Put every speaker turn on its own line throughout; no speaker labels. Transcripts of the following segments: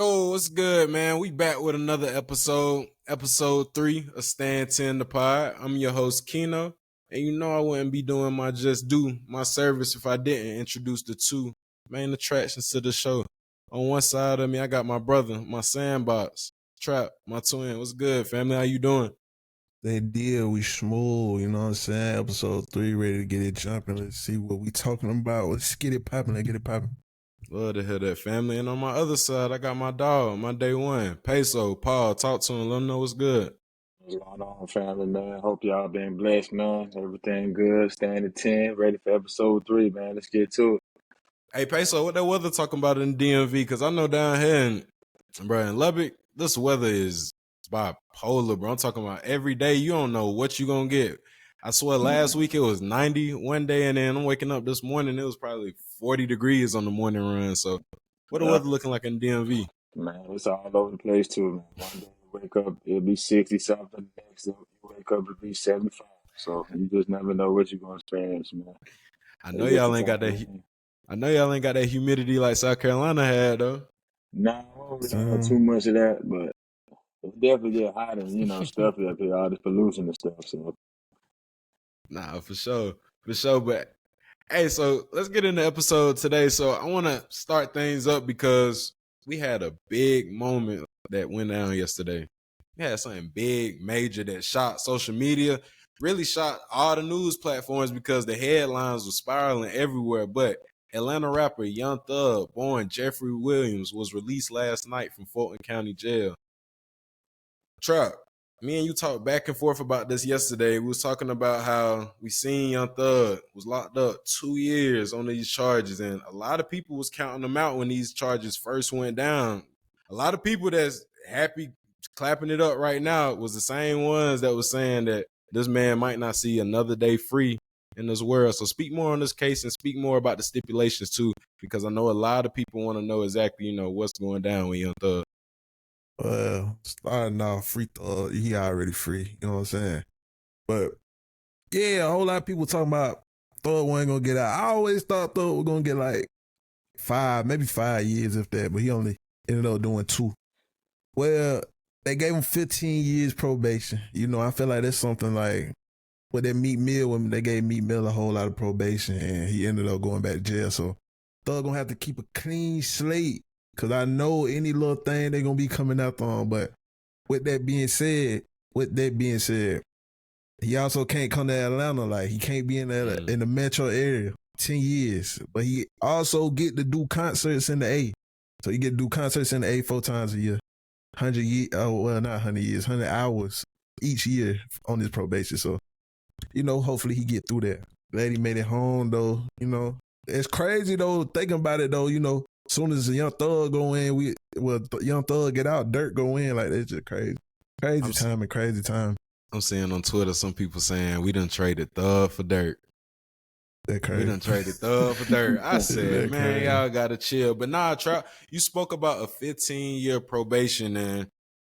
Oh, what's good, man? We back with another episode 3 of STAND10 the pod. I'm your host, Keno, and you know I wouldn't be doing my service if I didn't introduce the two main attractions to the show. On one side of me, I got my brother, my sandbox, Trap, my twin. What's good, family? How you doing?
They deal, we smooth, you know what I'm saying? Episode 3, ready to get it jumping. Let's see what we talking about. Let's get it popping. Let's get it popping.
Love to hear that, family. And on my other side, I got my dog, my day one, Peso, Paul. Talk to him, let him know what's good.
What's going on, family, man? Hope y'all been blessed, man. Everything good. Stand at 10, ready for episode 3, man. Let's get to it.
Hey, Peso, what that weather talking about in DMV? Because I know down here in Lubbock, this weather is bipolar, bro. I'm talking about every day. You don't know what you going to get. I swear last week it was 90 one day, and then I'm waking up this morning, it was probably 40 degrees on the morning run. So what the
Yeah,
weather looking like in DMV?
man, it's all over the place, too, man. One day you wake up, it'll be 60 something. The next day you wake up, it'll be 75. So you just never know what you're going to experience, man.
I know
It's just
y'all
a
ain't got
fact,
that.
man.
I know y'all ain't got that humidity like South Carolina had though.
Nah, we don't really have
So,
too much of that, but it definitely get hot and, stuffy up here, all this pollution and stuff. So,
Nah, for sure, for sure. But hey, so let's get into the episode today. So I want to start things up because we had a big moment that went down yesterday. We had something big, major that shot social media, really shot all the news platforms because the headlines were spiraling everywhere. But Atlanta rapper Young Thug, born Jeffrey Williams, was released last night from Fulton County Jail. Trap, me and you talked back and forth about this yesterday. We was talking about how we seen Young Thug was locked up 2 years on these charges, and a lot of people was counting them out when these charges first went down. A lot of people that's happy clapping it up right now was the same ones that was saying that this man might not see another day free in this world. So speak more on this case and speak more about the stipulations too, because I know a lot of people want to know exactly, what's going down with Young Thug.
starting off, free Thug, he already free, you know what I'm saying? But, yeah, a whole lot of people talking about Thug wasn't going to get out. I always thought Thug was going to get like 5, maybe 5 years if that, but he only ended up doing 2. Well, they gave him 15 years probation. You know, I feel like that's something like with that Meek Mill, when they gave Meek Mill a whole lot of probation and he ended up going back to jail. So Thug gonna have to keep a clean slate because I know any little thing they gonna be coming after him. But with that being said, he also can't come to Atlanta. Like he can't be in the metro area 10 years. But he also get to do concerts in the A. So he get to do concerts in the A 4 times a year. 100 years, not 100 years, 100 hours each year on his probation. So, hopefully he get through that. Glad he made it home though, It's crazy though, thinking about it though, as soon as Young Thug go in, Young Thug get out, Durk go in, like it's just crazy. Crazy time.
I'm seeing on Twitter some people saying we done traded Thug for Durk.
That crazy.
We done traded Thug for Durk. I said, man,
crazy.
y'all gotta chill. But nah, you spoke about a 15-year probation, and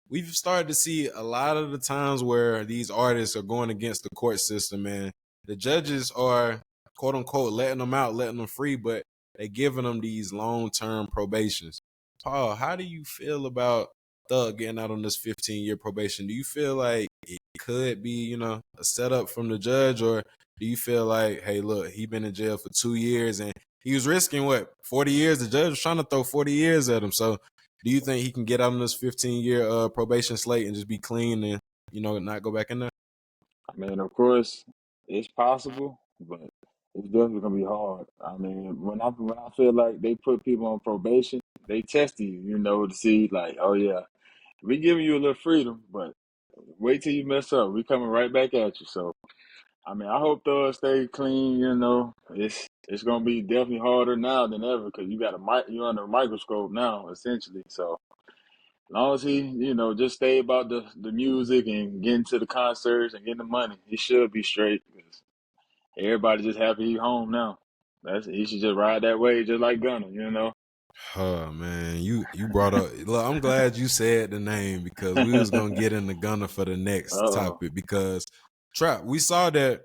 we've started to see a lot of the times where these artists are going against the court system, and the judges are quote unquote letting them out, letting them free, but they're giving them these long-term probations. Paul, how do you feel about Thug getting out on this 15-year probation? Do you feel like it could be, a setup from the judge, or do you feel like, hey, look, he been in jail for 2 years and he was risking 40 years? The judge was trying to throw 40 years at him. So do you think he can get out on this 15-year probation slate and just be clean and, not go back in there?
I mean, of course, it's possible, but it's definitely gonna be hard. I mean, when I feel like they put people on probation, they test you, to see like, oh yeah, we giving you a little freedom, but wait till you mess up. We coming right back at you. So, I mean, I hope Thug stay clean. It's gonna be definitely harder now than ever because you're under a microscope now, essentially. So, as long as he, just stay about the music and get into the concerts and getting the money, he should be straight. Because everybody just happy he home now. He should just ride that way, just like Gunna.
Oh man, you brought up. Look, I'm glad you said the name because we was gonna get in the Gunner for the next
Uh-oh.
topic. Because Trap, we saw that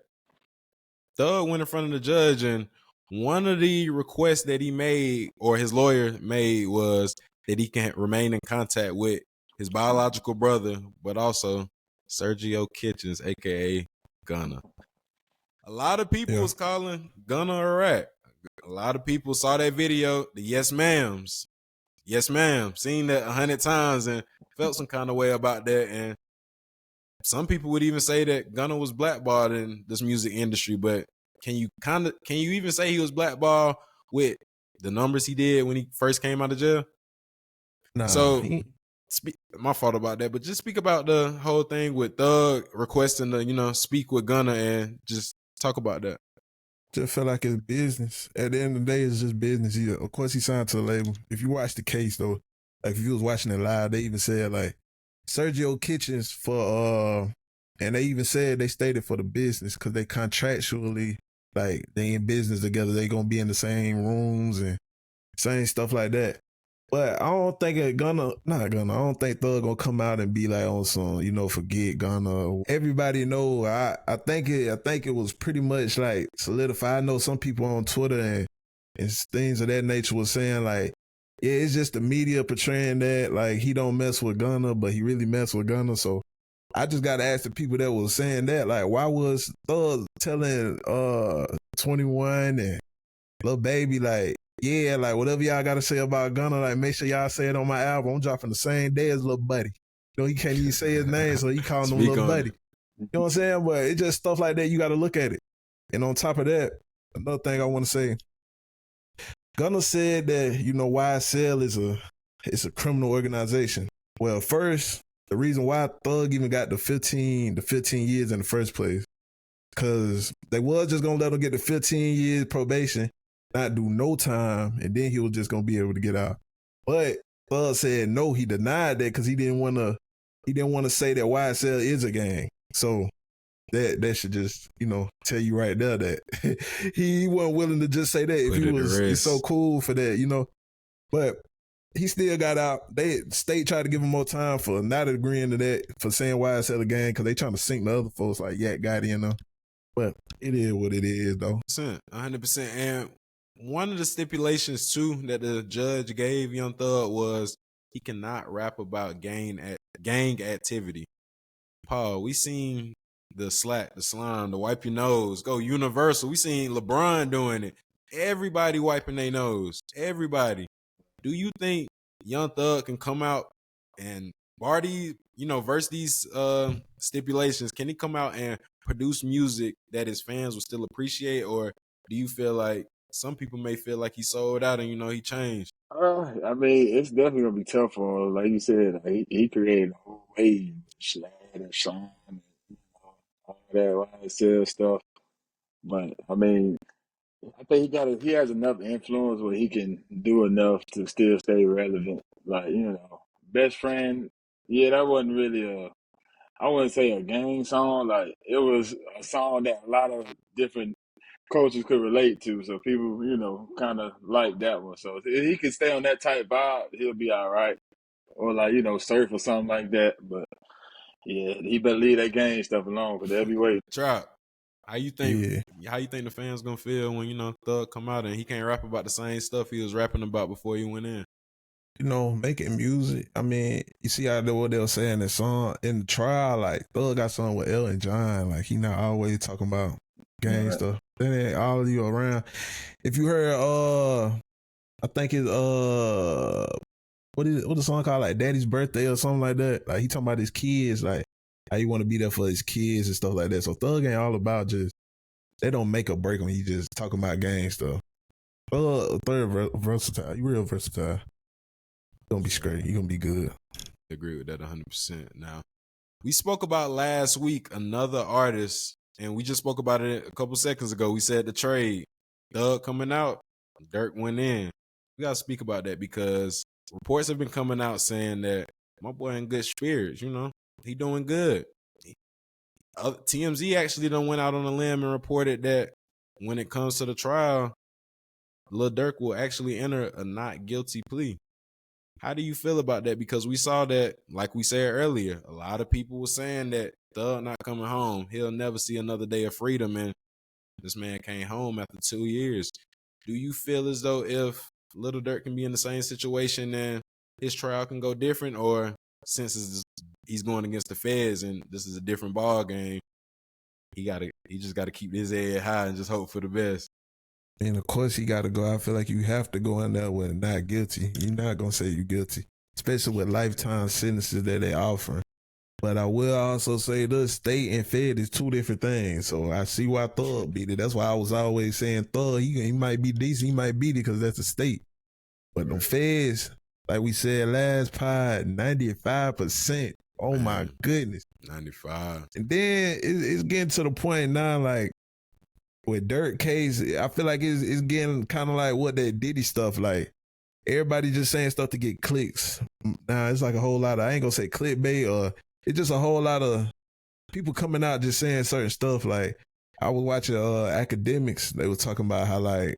Thug went in front of the judge, and one of the requests that he made or his lawyer made was that he can remain in contact with his biological brother, but also Sergio Kitchens, aka Gunna. A lot of people was calling Gunna a rat. A lot of people saw that video, the Yes Ma'ams. Yes, ma'am. Seen that 100 times and felt some kind of way about that. And some people would even say that Gunna was blackballed in this music industry. But can you even say he was blackballed with the numbers he did when he first came out of jail?
Nah,
So my fault about that. But just speak about the whole thing with Thug requesting to, speak with Gunna and just talk about that.
just felt like it's business. At the end of the day, it's just business. Of course, he signed to the label. If you watch the case, though, like if you was watching it live, they even said like Sergio Kitchens and they even said they stated for the business because they contractually like they in business together. They gonna be in the same rooms and same stuff like that. But I don't think I don't think Thug gonna come out and be like on some, forget Gunna. Everybody know. I think it was pretty much like solidified. I know some people on Twitter and things of that nature was saying like, yeah, it's just the media portraying that like he don't mess with Gunna, but he really mess with Gunna. So I just gotta ask the people that was saying that, like, why was Thug telling 21 and Lil Baby like, yeah, like whatever y'all gotta say about Gunna, like make sure y'all say it on my album. I'm dropping the same day as Lil Buddy. He can't even say his name, so he calling him Lil Buddy. You know what I'm saying? But it's just stuff like that. You gotta look at it. And on top of that, another thing I want to say, Gunna said that YSL is a criminal organization. Well, first, the reason why Thug even got the 15 years in the first place, because they was just gonna let him get the 15 years probation, not do no time, and then he was just gonna be able to get out. But Thug said no, he denied that because he didn't want to say that YSL is a gang. So that should just tell you right there that he wasn't willing to just say that if he was it's so cool for that, But he still got out. State tried to give him more time for not agreeing to that, for saying YSL a gang, because they trying to sink the other folks like Yak Gotti, But it is what it is, though.
100%. And one of the stipulations, too, that the judge gave Young Thug was he cannot rap about gang activity. Paul, we seen the slack, the slime, the wipe your nose, go universal. We seen LeBron doing it. Everybody wiping their nose. Everybody. Do you think Young Thug can come out and verse these stipulations? Can he come out and produce music that his fans will still appreciate? Or do you feel like some people may feel like he sold out and, he changed?
I mean, it's definitely gonna be tough for him. Like you said, he created a whole wave, Slad and Slime, and, all that YSL stuff. But I mean, I think he has enough influence where he can do enough to still stay relevant. Like, Best Friend, yeah, that wasn't really I wouldn't say a gang song. Like, it was a song that a lot of different cultures could relate to. So people, kind of like that one. So if he can stay on that type vibe, he'll be all right. Or like, surf or something like that. But yeah, he better leave that gang stuff alone because they'll be waiting.
Trap. How you think the fans gonna feel when Thug come out and he can't rap about the same stuff he was rapping about before he went in?
Making music. I mean, you see how what they were saying in the song in the trial, like Thug got something with Elton John, like he not always talking about gang stuff. Then all of you around. If you heard I think it's what the song called, like Daddy's Birthday or something like that. Like he talking about his kids, like how you want to be there for his kids and stuff like that. So Thug ain't all about just, they don't make a break when you just talking about gang stuff. Third versatile. You real versatile. You're gonna be straight. You're gonna be good.
I agree with that 100%. Now, we spoke about last week another artist, and we just spoke about it a couple seconds ago. We said the trade. Thug coming out, Durk went in. We gotta speak about that because reports have been coming out saying that my boy in good spirits, he doing good. TMZ actually done went out on a limb and reported that when it comes to the trial, Lil Durk will actually enter a not guilty plea. How do you feel about that? Because we saw that, like we said earlier, a lot of people were saying that Thug not coming home. He'll never see another day of freedom, and this man came home after 2 years. Do you feel as though if Little Durk can be in the same situation and his trial can go different, or since he's going against the feds and this is a different ball game, he just gotta keep his head high and just hope for the best.
And of course, he got to go. I feel like you have to go in there with not guilty. You're not gonna say you're guilty, especially with lifetime sentences that they offer. But I will also say this: state and fed is two different things. So I see why Thug beat it. That's why I was always saying Thug. He might be decent. He might beat it because that's the state. But the feds, like we said last pod, 95%. Oh my goodness,
95.
And then it's getting to the point now, like with Durk case, I feel like it's getting kind of like what that Diddy stuff, like everybody just saying stuff to get clicks. Now it's like a whole lot of, I ain't gonna say clickbait, or it's just a whole lot of people coming out just saying certain stuff. Like I was watching Academics, they were talking about how like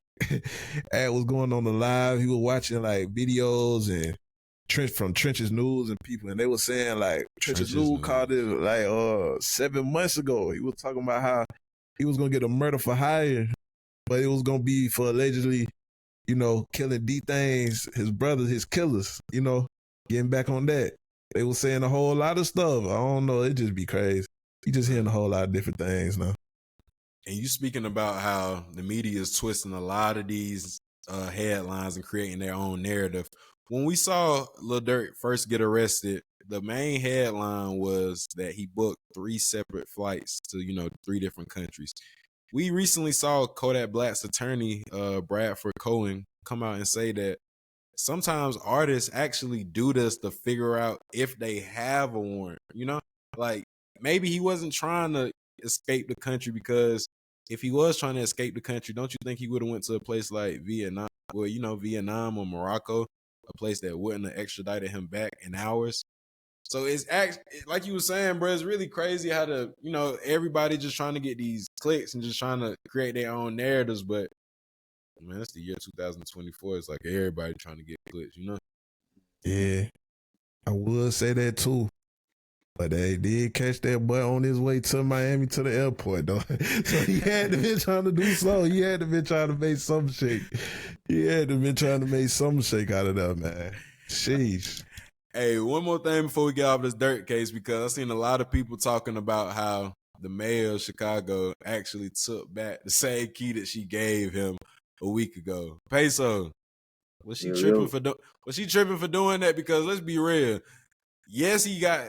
Ad was going on the live, he was watching like videos and from Trenches News and people, and they were saying like Trenches News called it like 7 months ago. He was talking about how he was gonna get a murder for hire, but it was gonna be for allegedly, killing D-Things, his brothers, his killers, getting back on that. They were saying a whole lot of stuff. I don't know, it just be crazy. You just hearing a whole lot of different things now.
And you speaking about how the media is twisting a lot of these headlines and creating their own narrative. When we saw Lil Durk first get arrested, the main headline was that he booked 3 separate flights to, 3 different countries. We recently saw Kodak Black's attorney, Bradford Cohen, come out and say that sometimes artists actually do this to figure out if they have a warrant, Like maybe he wasn't trying to escape the country, because if he was trying to escape the country, don't you think he would have went to a place like Vietnam? Well, Vietnam or Morocco, a place that wouldn't have extradited him back in hours. So it's like you were saying, bro, it's really crazy how everybody just trying to get these clicks and just trying to create their own narratives. But man, it's the year 2024. It's like everybody trying to get clicks,
Yeah, I would say that too. But they did catch that boy on his way to Miami to the airport, though. So he had to be trying to do so. He had to be trying to make some shake. He had to be trying to make some shake out of that, man. Sheesh.
Hey, one more thing before we get off this Durk case, because I've seen a lot of people talking about how the mayor of Chicago actually took back the same key that she gave him a week ago. Peso, was she tripping for doing that? Because let's be real. Yes, he got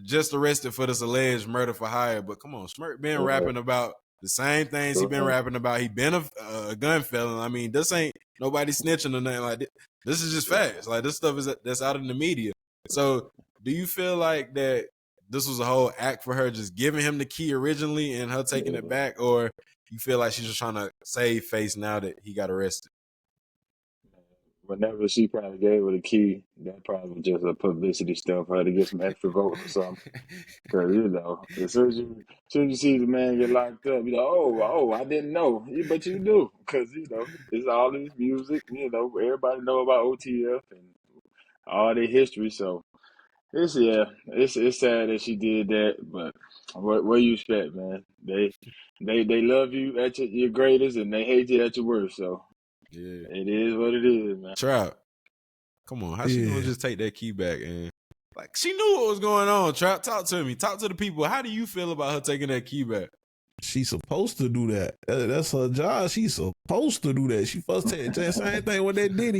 just arrested for this alleged murder for hire, but come on, Smirk been rapping about the same things he been rapping about. He been a gun felon. I mean, this ain't nobody snitching or nothing like that. This is just facts. Like, this stuff that's out in the media. So do you feel like that this was a whole act for her just giving him the key originally and her taking it back, or you feel like she's just trying to save face now that he got arrested?
Whenever she probably gave her the key, that probably was just a publicity stuff for her to get some extra votes or something. Because, as soon as you see the man get locked up, you're like, oh, I didn't know. Yeah, but you do. Because, it's all this music. Everybody know about OTF and all their history. So, it's sad that she did that. But what you expect, man? They love you at your greatest and they hate you at your worst. So, yeah, it is what it is, man.
Trap, come on, how she gonna just take that key back? And like, she knew what was going on. Trap, talk to me, talk to the people. How do you feel about her taking that key back?
She's supposed to do that. That's her job. She's supposed to do that. She supposed to take the same thing when they did it.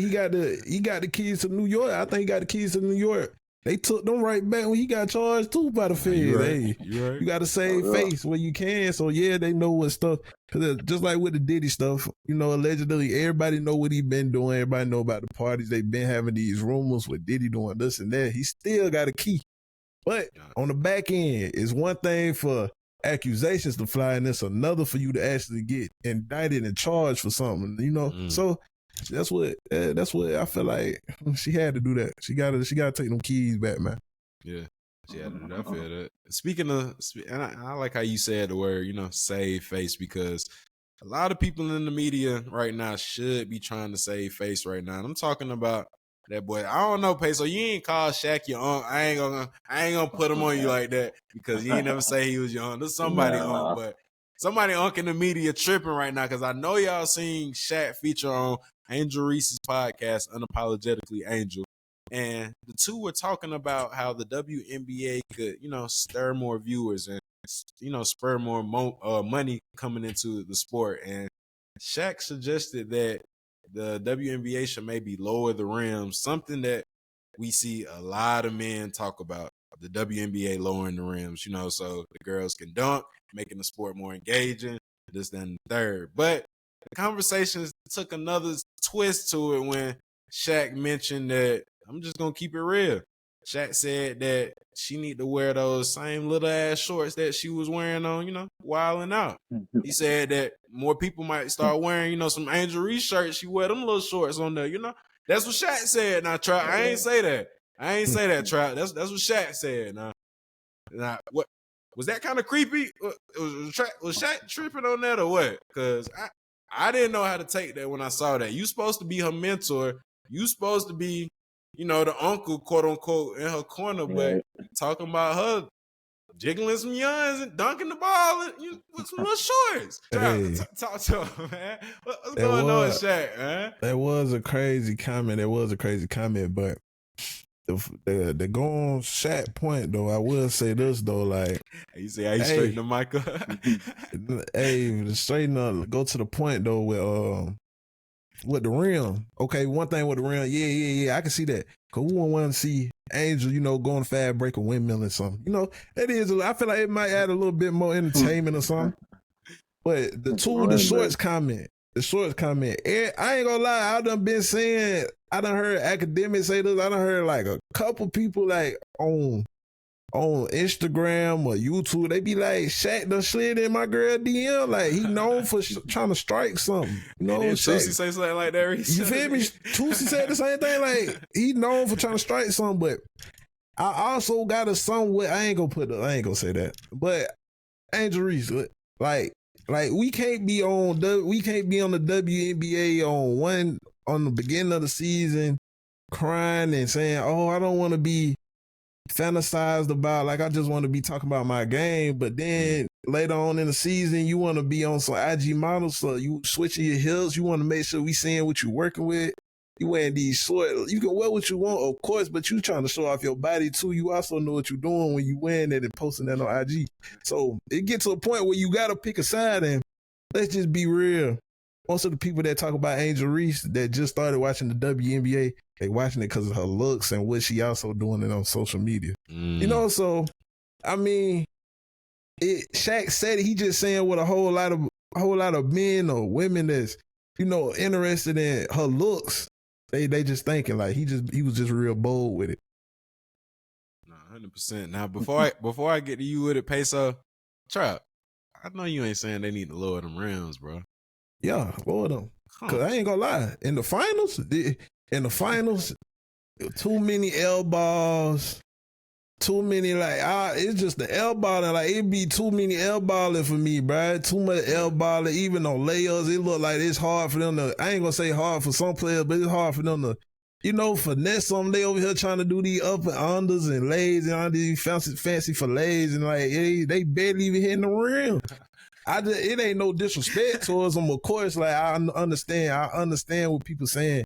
He got the keys to New York. I think he got the keys to New York. They took them right back when he got charged too by the feds.
Right.
You got to save face where you can. So yeah, they know what stuff. Cause just like with the Diddy stuff, allegedly everybody know what he been doing. Everybody know about the parties. They been having these rumors with Diddy doing this and that. He still got a key. But on the back end, it's one thing for accusations to fly, and it's another for you to actually get indicted and charged for something. So that's what I feel like she had to do that. She gotta take them keys back, man.
Yeah, she had to do that. I feel that. Speaking of, and I like how you said the word, save face, because a lot of people in the media right now should be trying to save face right now. And I'm talking about that boy. I don't know, Peso. You ain't call Shaq your uncle. I ain't gonna put him on you like that, because you ain't never say he was your uncle. There's somebody uncle, but somebody uncle in the media tripping right now, because I know y'all seen Shaq feature on Angel Reese's podcast, Unapologetically Angel. And the two were talking about how the WNBA could, stir more viewers and, spur more money coming into the sport. And Shaq suggested that the WNBA should maybe lower the rims, something that we see a lot of men talk about, the WNBA lowering the rims, so the girls can dunk, making the sport more engaging, this, then, the third. But the conversations took another twist to it when Shaq mentioned that, I'm just going to keep it real. Shaq said that she need to wear those same little ass shorts that she was wearing on, Wilding Out. He said that more people might start wearing, some Angel Reese shirts. She wear them little shorts on there, That's what Shaq said. Now, Trout, I ain't say that. Trout. That's what Shaq said. Now, what was that kind of creepy? Was Shaq tripping on that or what? Because I didn't know how to take that when I saw that. You supposed to be her mentor. You supposed to be, the uncle, quote unquote, in her corner, but talking about her jiggling some yuns and dunking the ball with some little shorts.
Hey.
Talk to him, man. What's going on, Shaq, man?
That was a crazy comment. But the go on Shaq point, though, I will say this, though, like...
You say, I straighten the mic up?
Hey, straighten up, go to the point, though, with the rim. Okay, one thing with the rim, yeah, I can see that. Because we wouldn't want to see Angel, going fast break a windmill or something. That is, I feel like it might add a little bit more entertainment or something. But the shorts comment, I ain't gonna lie, I done heard academics say this, I done heard like a couple people like on Instagram or YouTube, they be like, Shaq done slid in my girl DM, like he known for trying to strike something.
Shaq say something like that recently.
You feel me? Tusi said the same thing, like he known for trying to strike something, but I also got a somewhat, I ain't gonna say that, but Angel Reese, like we can't be on the WNBA on the beginning of the season crying and saying, oh, I don't want to be fantasized about, like I just want to be talking about my game, but then later on in the season you want to be on some IG models, so you switching your heels, you want to make sure we seeing what you working with, you wearing these shorts, you can wear what you want of course, but you trying to show off your body too, you also know what you're doing when you wearing it and posting that on IG. So it gets to a point where you gotta pick a side, and let's just be real, most of the people that talk about Angel Reese that just started watching the WNBA, they watching it because of her looks and what she also doing it on social media. So I mean, Shaq said it, he just saying what a whole lot of men or women that's interested in her looks. They just thinking like he was just real bold with it.
100%. Now before I get to you with it, Peso, Trap, I know you ain't saying they need to lower them rims, bro.
Yeah, lower them. Cause I ain't gonna lie, in the finals, too many L balls, too many it's just the L balling. Like it be too many L balling for me, bro. Too much L balling, even on layups. It look like it's hard for them to. I ain't gonna say hard for some players, but it's hard for them to, finesse them. They over here trying to do these up and unders and lays and all these fancy fillets, and like they barely even hitting the rim. It ain't no disrespect towards them, of course. Like I understand what people saying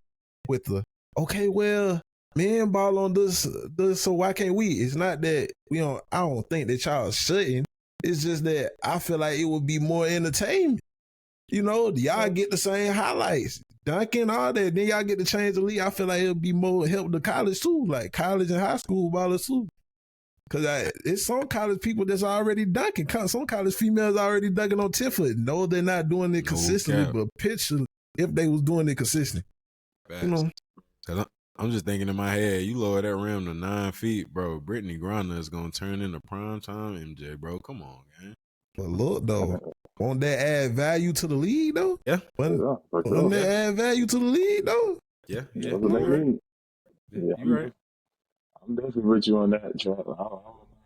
with the okay, well, men ball on this, so why can't we? It's not that I don't think that y'all shouldn't. It's just that I feel like it would be more entertainment. Y'all get the same highlights, dunking, all that. Then y'all get to change the league. I feel like it'll be more help to college too, like college and high school ballers too. Because it's some college people that's already dunking. Some college females already dunking on 10-foot. No, they're not doing it consistently, but picture if they was doing it consistently.
Cause I'm just thinking in my head, you lower that rim to 9 feet, bro. Brittany Griner is going to turn into primetime MJ, bro. Come on, man.
But look, though, won't that add value to the league, though?
Yeah.
Won't that add value to the league, though?
Yeah.
You're right. I'm definitely with you on that, Trap. I'm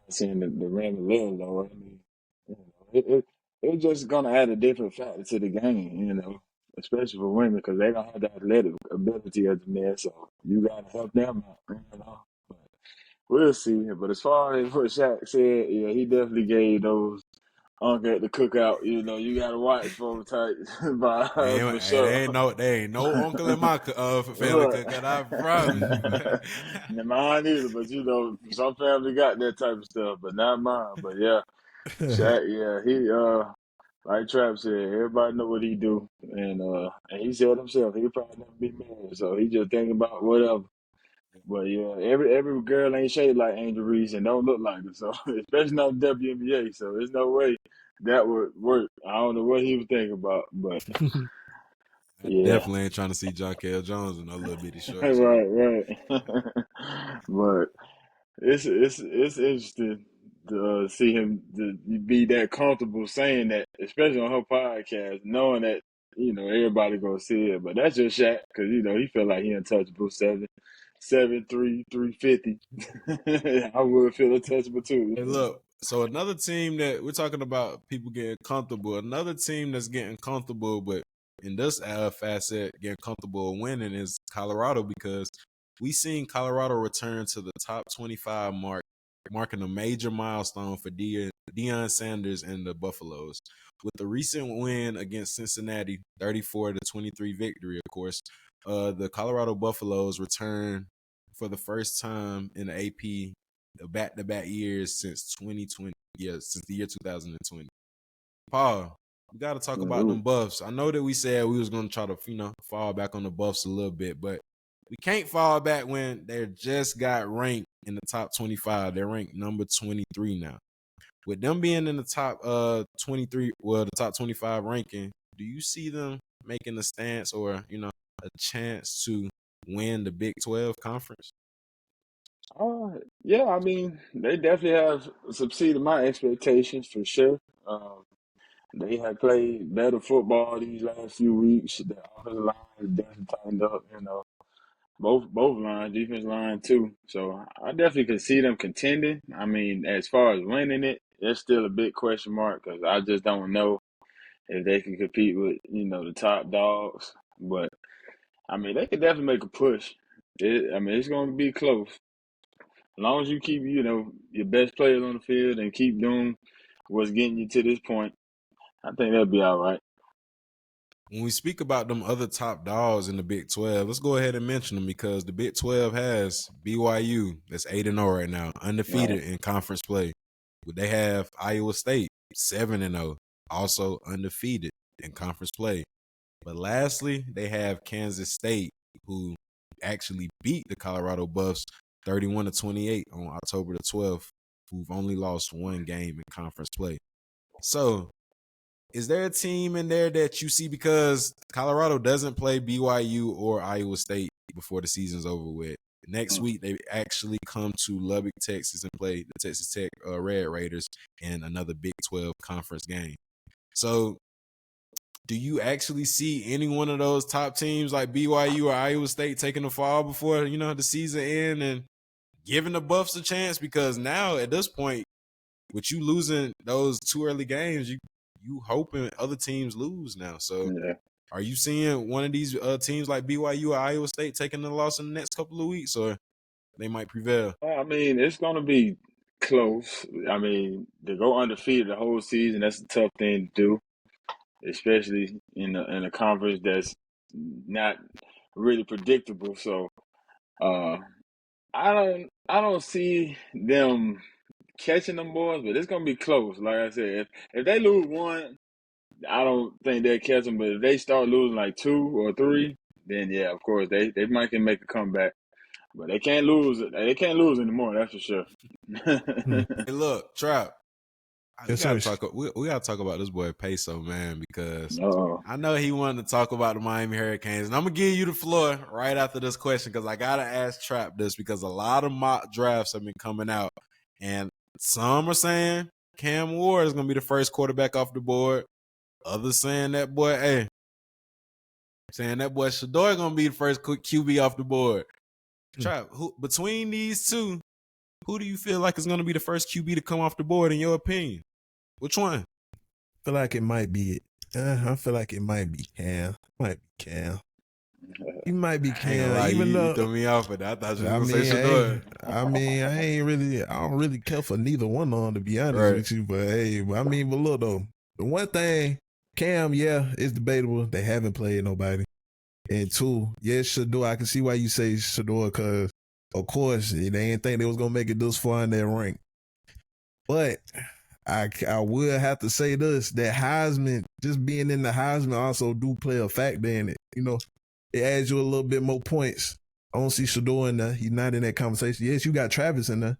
seeing the rim a little lower. I mean, it's just gonna add a different factor to the game, especially for women, because they don't have the athletic ability as men. So you gotta help them out, But we'll see. But as far as what Shaq said, yeah, he definitely gave those uncle at the cookout. You know, you gotta watch for type for sure.
There ain't no uncle in my family
Right.
cookout. I promise you.
Not mine either, but you know, some family got that type of stuff, but not mine. But yeah, Shaq, yeah, he like Trap said, everybody know what he do, and he said himself he probably never be married, so he just thinking about whatever. But yeah, every girl ain't shaped like Angel Reese and don't look like her, so especially not WNBA. So there's no way that would work. I don't know what he was thinking about, but
I
yeah,
definitely ain't trying to see John Kell Jones in a little bitty shorts.
right. But it's interesting to see him to be that comfortable saying that, especially on her podcast, knowing that you know everybody gonna see it. But that's just Shaq because you know he feel like he untouchable 7'3", 350. I would feel untouchable too.
Hey, look. So another team that we're talking about people getting comfortable. Another team that's getting comfortable, but in this facet, getting comfortable winning is Colorado because we seen Colorado return to the top 25 mark, marking a major milestone for Deion Sanders and the Buffaloes. With the recent win against Cincinnati, 34-23 victory, of course, the Colorado Buffaloes return for the first time in the AP back-to-back years since 2020. Yeah, since the year 2020. Paul, we got to talk about them Buffs. I know that we said we was going to try to, fall back on the Buffs a little bit, but we can't fall back when they just got ranked in the top 25. They're ranked number 23 now. With them being in the top 23, well, the top 25 ranking, do you see them making a stance or, a chance to win the Big 12 conference?
Yeah, I mean, they definitely have succeeded my expectations for sure. Um, they have played better football these last few weeks. The offensive line is definitely tightened up, you know. Both lines, defense line too. So I definitely could see them contending. I mean, as far as winning it, it's still a big question mark because I just don't know if they can compete with, you know, the top dogs. But I mean, they could definitely make a push. I mean, it's going to be close. As long as you keep, you know, your best players on the field and keep doing what's getting you to this point, I think that'll be all right.
When we speak about them other top dogs in the Big 12, let's go ahead and mention them because the Big 12 has BYU, that's 8-0 right now, undefeated
Right.
in conference play. They have Iowa State, 7-0, also undefeated in conference play. But lastly, they have Kansas State, who actually beat the Colorado Buffs 31-28 on October the 12th, who've only lost one game in conference play. So, is there a team in there that you see, because Colorado doesn't play BYU or Iowa State before the season's over with? Next week, they actually come to Lubbock, Texas and play the Texas Tech Red Raiders in another Big 12 conference game. So do you actually see any one of those top teams like BYU or Iowa State taking the fall before, the season end and giving the Buffs a chance? Because now at this point, with you losing those two early games, you hoping other teams lose now. So
Yeah.
are you seeing one of these teams like BYU or Iowa State taking the loss in the next couple of weeks, or they might prevail?
I mean, it's going to be close. I mean, to go undefeated the whole season, that's a tough thing to do, especially in a conference that's not really predictable. So, uh, I don't see them catching them boys, but it's gonna be close. Like I said, if they lose one, I don't think they'll catch them. But if they start losing like two or three, then yeah, of course they might can make a comeback. But they can't lose. They can't lose anymore. That's for sure.
Hey, look, Trap.
Yes, sir.
We gotta talk about this boy Peso, man, because
Uh-oh.
I know he wanted to talk about the Miami Hurricanes, and I'm gonna give you the floor right after this question because I gotta ask Trap this because a lot of mock drafts have been coming out, and some are saying Cam Ward is gonna be the first quarterback off the board. Others saying that boy Shador gonna be the first QB off the board. Trap, who between these two, who do you feel like is gonna be the first QB to come off the board in your opinion? Which one?
I feel like it might be it. I feel like it might be Cam. Might be Cam. He might be
I ain't gonna
Cam,
lie,
even
you
though.
threw me off with that. I thought you
I
was gonna
mean,
say Shador.
I don't really care for neither one of them, to be honest
Right.
with you. But hey, but look though, the one thing, Cam, yeah, it's debatable. They haven't played nobody. And two, yes, Shador. I can see why you say Shador, because of course they didn't think they was gonna make it this far in their rank. But I will have to say this: that Heisman, just being in the Heisman, also do play a factor in it. You know, it adds you a little bit more points. I don't see Shador in there. He's not in that conversation. Yes, you got Travis in there,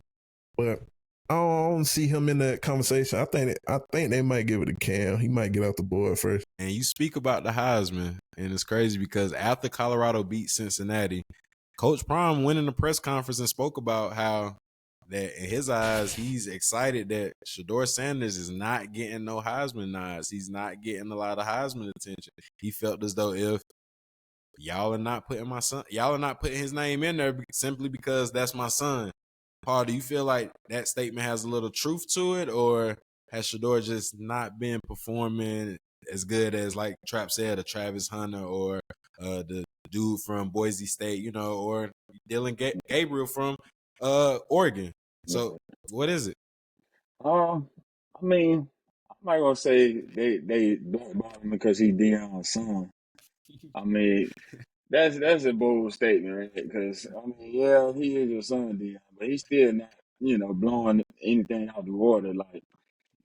but I don't see him in that conversation. I think they might give it to Cam. He might get off the board first.
And you speak about the Heisman, and it's crazy because after Colorado beat Cincinnati, Coach Prime went in the press conference and spoke about how that in his eyes, he's excited that Shador Sanders is not getting no Heisman nods. He's not getting a lot of Heisman attention. He felt as though if y'all are not putting his name in there simply because that's my son. Paul, do you feel like that statement has a little truth to it, or has Shador just not been performing as good as, like Trap said, a Travis Hunter or the dude from Boise State, you know, or Dylan Gabriel from Oregon? So what is it?
I mean, I'm not gonna say they blackball him because he Deion's son. I mean, that's a bold statement, right? Because I mean, yeah, he is your son, Deion, but he's still not, blowing anything out the water. Like,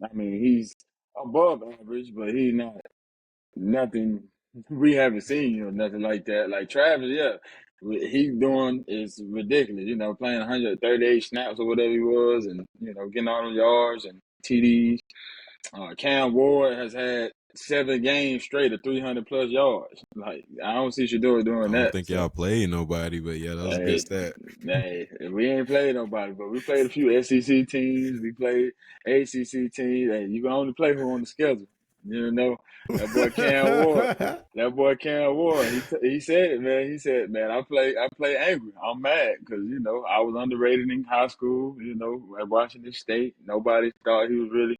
I mean, he's above average, but he's not nothing we haven't seen or nothing like that. Like Travis, yeah, he's doing is ridiculous. Playing 138 snaps or whatever he was, and getting all the yards and TDs. Cam Ward has had 7 games straight of 300 plus yards. Like, I don't see Shador
I
doing
don't
that.
think
So,
y'all played nobody, but yeah, that was a good
hey,
stat.
hey, we ain't played nobody, but we played a few SEC teams. We played ACC teams. Hey, you can only play who on the schedule. That boy Cam Ward. That boy Cam Ward. He said it, man. He said, man, I play angry. I'm mad because I was underrated in high school. At Washington State, nobody thought he was really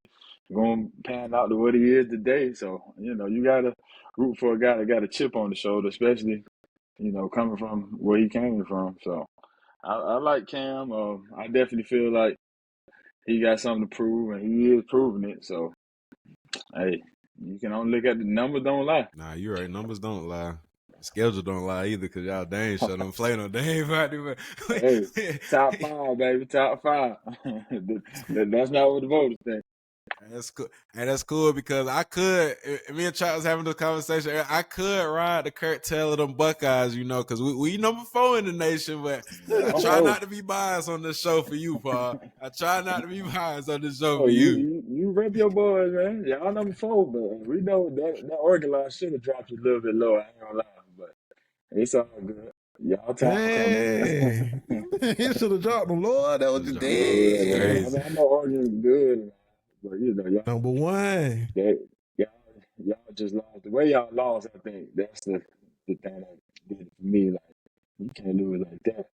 going to pan out to what he is today. So you gotta root for a guy that got a chip on the shoulder, especially coming from where he came from. So I like Cam. I definitely feel like he got something to prove, and he is proving it. So, hey, you can only look at the numbers, don't lie.
Nah, you're right. Numbers don't lie. The schedule don't lie either, because y'all dang sure don't play no damn body.
Hey, top 5, baby, top 5. That's not what the voters think.
That's cool. And that's cool because me and Chuck was having this conversation. I could ride the Kurt Taylor them Buckeyes, because we number 4 in the nation, but I try not to be biased on this show for you, Paul. I try not to be biased on this show
Oh,
for you.
you rep your boys, man. Y'all number 4, but we know that Oregon line should have dropped you a little bit lower. I ain't gonna lie, but it's all good. Y'all time coming.
Hey, he should have dropped him, Lord. That was
Just
just
drop them.
Yeah,
It's
man.
dead.
I
crazy.
mean, I know Oregon's good, but
Number 1.
y'all, y'all just lost. The way y'all lost, I think that's the thing that did it for me. Like, you can't lose like that.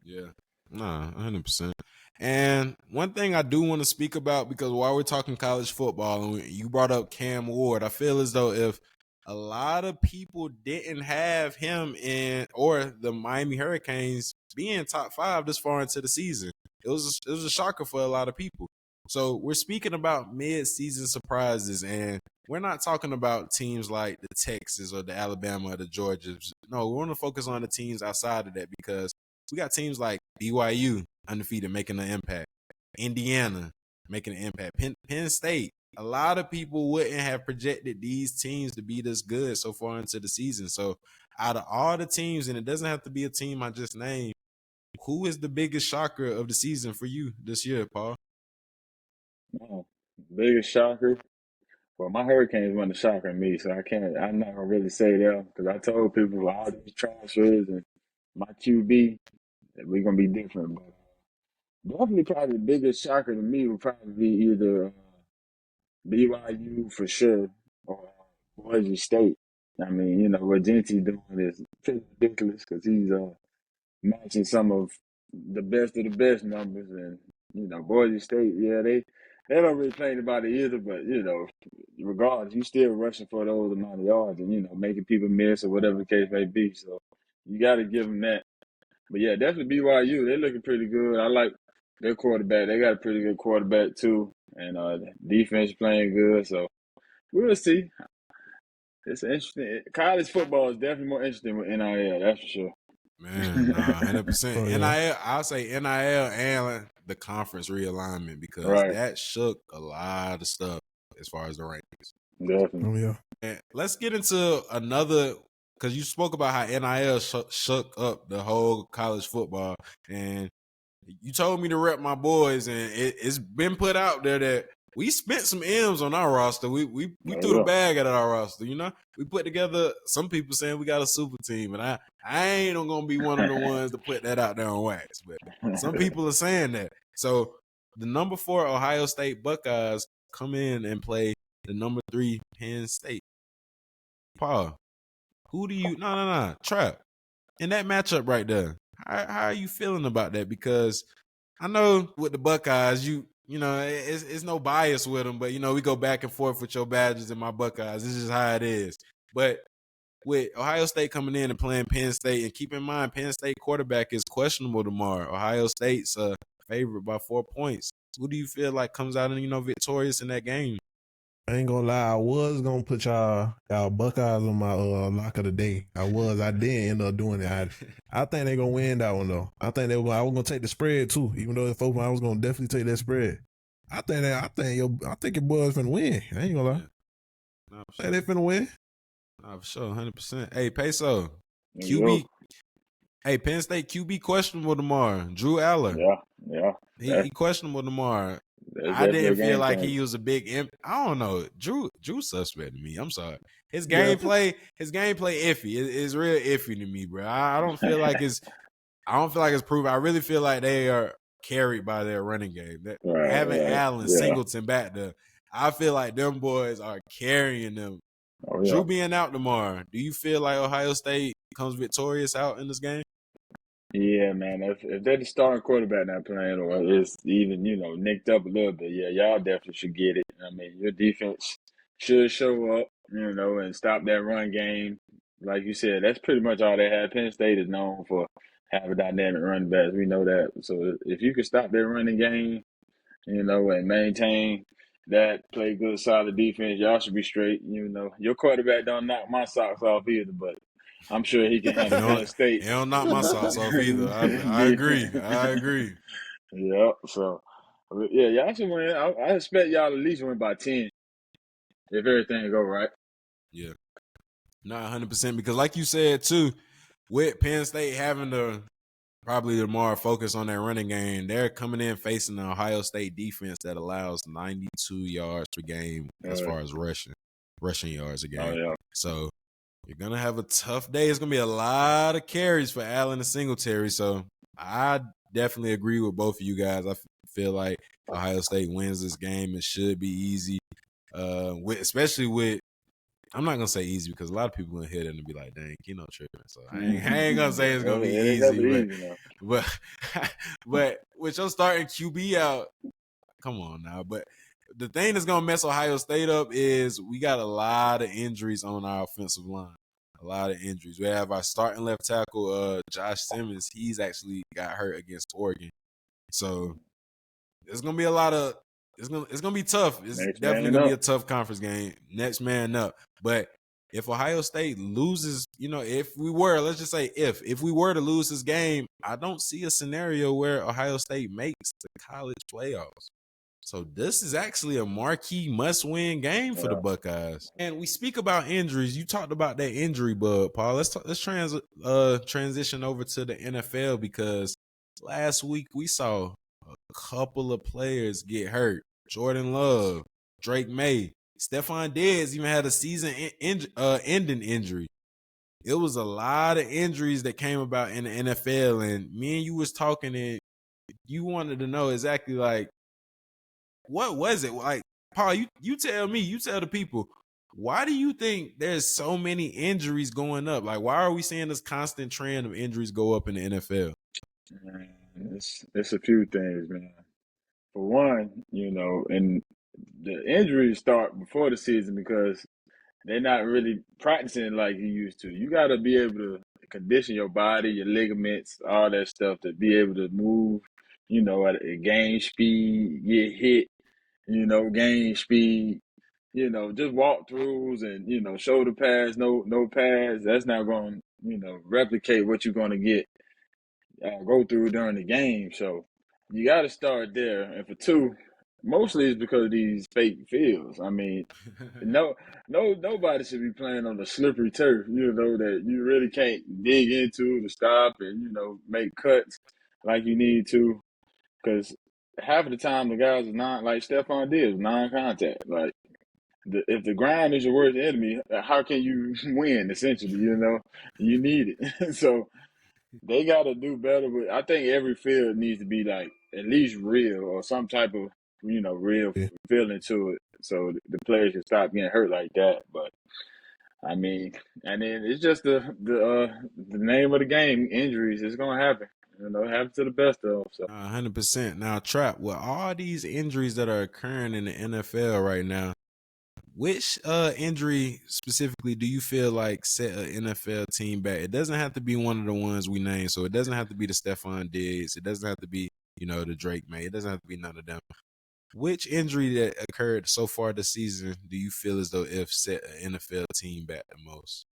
Yeah. Nah, 100%. And one thing I do want to speak about, because while we're talking college football, and you brought up Cam Ward, I feel as though if a lot of people didn't have him or the Miami Hurricanes being top 5 this far into the season, it was a shocker for a lot of people. So we're speaking about mid-season surprises, and we're not talking about teams like the Texas or the Alabama or the Georgias. No, we want to focus on the teams outside of that, because we got teams like BYU undefeated making an impact, Indiana making an impact, Penn State. A lot of people wouldn't have projected these teams to be this good so far into the season. So out of all the teams, and it doesn't have to be a team I just named, who is the biggest shocker of the season for you this year, Paul?
Man, biggest shocker. Well, my Hurricanes wasn't a shocker to me, so I'm not gonna really say that because I told people all these transfers and my QB that we're gonna be different. But definitely, probably the biggest shocker to me would probably be either BYU for sure or Boise State. I mean, what Genty doing is pretty ridiculous because he's matching some of the best numbers, and Boise State, yeah, they don't really play anybody either, but regardless, you still rushing for those amount of yards and, you know, making people miss or whatever the case may be. So you got to give them that. But yeah, definitely BYU. They're looking pretty good. I like their quarterback. They got a pretty good quarterback too, and defense playing good. So we'll see. It's interesting. College football is definitely more interesting with NIL. That's for sure.
Man, nah, 100%.
Oh, yeah.
NIL, I'll say NIL and the conference realignment because
Right.
that shook a lot of stuff as far as the rankings.
Definitely.
Oh, yeah.
And let's get into another, because you spoke about how NIL shook up the whole college football, and you told me to rep my boys, and it's been put out there that we spent some M's on our roster. We threw the bag at our roster, you know? We put together, some people saying we got a super team, and I ain't gonna be one of the ones to put that out there on wax, but some people are saying that. So the number 4 Ohio State Buckeyes come in and play the number 3 Penn State. Paul, who do you, no, Trap, in that matchup right there, how are you feeling about that? Because I know with the Buckeyes, you know, it's no bias with them, but, you know, we go back and forth with your Badgers and my Buckeyes. This is how it is. But with Ohio State coming in and playing Penn State, and keep in mind, Penn State quarterback is questionable tomorrow. Ohio State's favored by 4 points. Who do you feel like comes out and, you know, victorious in that game?
I ain't gonna lie, I was gonna put y'all Buckeyes on my lock of the day. I didn't end up doing it. I think they gonna win that one though. I think I was gonna take the spread too, even though I was gonna definitely take that spread. I think your boys finna win. I ain't gonna lie.
Nah,
I think they finna win.
Nah, for sure, 100%. Hey, Peso,
QB.
Hey, Penn State QB questionable tomorrow. Drew Aller.
Yeah.
He questionable tomorrow. I didn't feel like he was a big I don't know. Drew suspect to me. I'm sorry. His gameplay iffy. It's real iffy to me, bro. I don't feel like it's proven. I really feel like they are carried by their running game. Having Allen, Singleton back there, I feel like them boys are carrying them. Oh, yeah. Drew being out tomorrow, do you feel like Ohio State comes victorious out in this game?
Yeah, man. If they're the starting quarterback not playing, or it's even, you know, nicked up a little bit, yeah, y'all definitely should get it. I mean, your defense should show up, you know, and stop that run game. Like you said, that's pretty much all they have. Penn State is known for having dynamic run backs. We know that. So if you can stop that running game, you know, and maintain that, play good, solid defense, y'all should be straight. You know, your quarterback don't knock my socks off either, but I'm sure he can handle Penn State.
He don't knock my socks off either. I agree.
Yeah. So, yeah, y'all should win. I expect y'all at least win by 10 if everything go right.
Yeah. Not 100%, because like you said too, with Penn State having to probably the more focus on their running game, they're coming in facing the Ohio State defense that allows 92 yards per game as far as rushing yards a game.
Oh, yeah.
So you're going to have a tough day. It's going to be a lot of carries for Allen and Singletary. So I definitely agree with both of you guys. I feel like Ohio State wins this game. It should be easy, especially with, I'm not going to say easy because a lot of people going to hear that and be like, dang, Keno tripping. So I ain't going to say it's going to be easy. But with your starting QB out, come on now. But the thing that's going to mess Ohio State up is we got a lot of injuries on our offensive line. A lot of injuries. We have our starting left tackle, Josh Simmons. He's actually got hurt against Oregon. So there's going to be a lot of it's gonna be tough. It's definitely gonna be a tough conference game. Next man up. But if Ohio State loses, you know, let's just say if we were to lose this game, I don't see a scenario where Ohio State makes the college playoffs. So this is actually a marquee must-win game for the Buckeyes. And we speak about injuries. You talked about that injury bug, Paul. Let's transition over to the NFL, because last week we saw a couple of players get hurt. Jordan Love, Drake May, Stephon Diggs even had a season-ending injury. It was a lot of injuries that came about in the NFL, and me and you was talking, and you wanted to know exactly, like, what was it? Like, Paul, you tell me, you tell the people, why do you think there's so many injuries going up? Like, why are we seeing this constant trend of injuries go up in the NFL?
It's a few things, man. For one, you know, and the injuries start before the season because they're not really practicing like you used to. You got to be able to condition your body, your ligaments, all that stuff to be able to move, at gain speed, get hit, gain speed, just walkthroughs and, shoulder pads, no pads. That's not going to, replicate what you're going to get, go through during the game. So you got to start there. And for two, mostly it's because of these fake fields. I mean, nobody should be playing on the slippery turf, that you really can't dig into to stop and, make cuts like you need to. Because half of the time the guys are not like Stephon Diggs, non-contact. Like if the ground is your worst enemy, how can you win? Essentially, you need it. So they got to do better. But I think every field needs to be like at least real or some type of real
Yeah.
feeling to it, so the players can stop getting hurt like that. But I mean, and then it's just the name of the game. Injuries, it's gonna happen. It happens to the best of them. So
100%. Now, Trap, with all these injuries that are occurring in the NFL right now, which injury specifically do you feel like set an NFL team back? It doesn't have to be one of the ones we named. So it doesn't have to be the Stephon Diggs. It doesn't have to be, the Drake May. It doesn't have to be none of them. Which injury that occurred so far this season do you feel as though if set an NFL team back the most?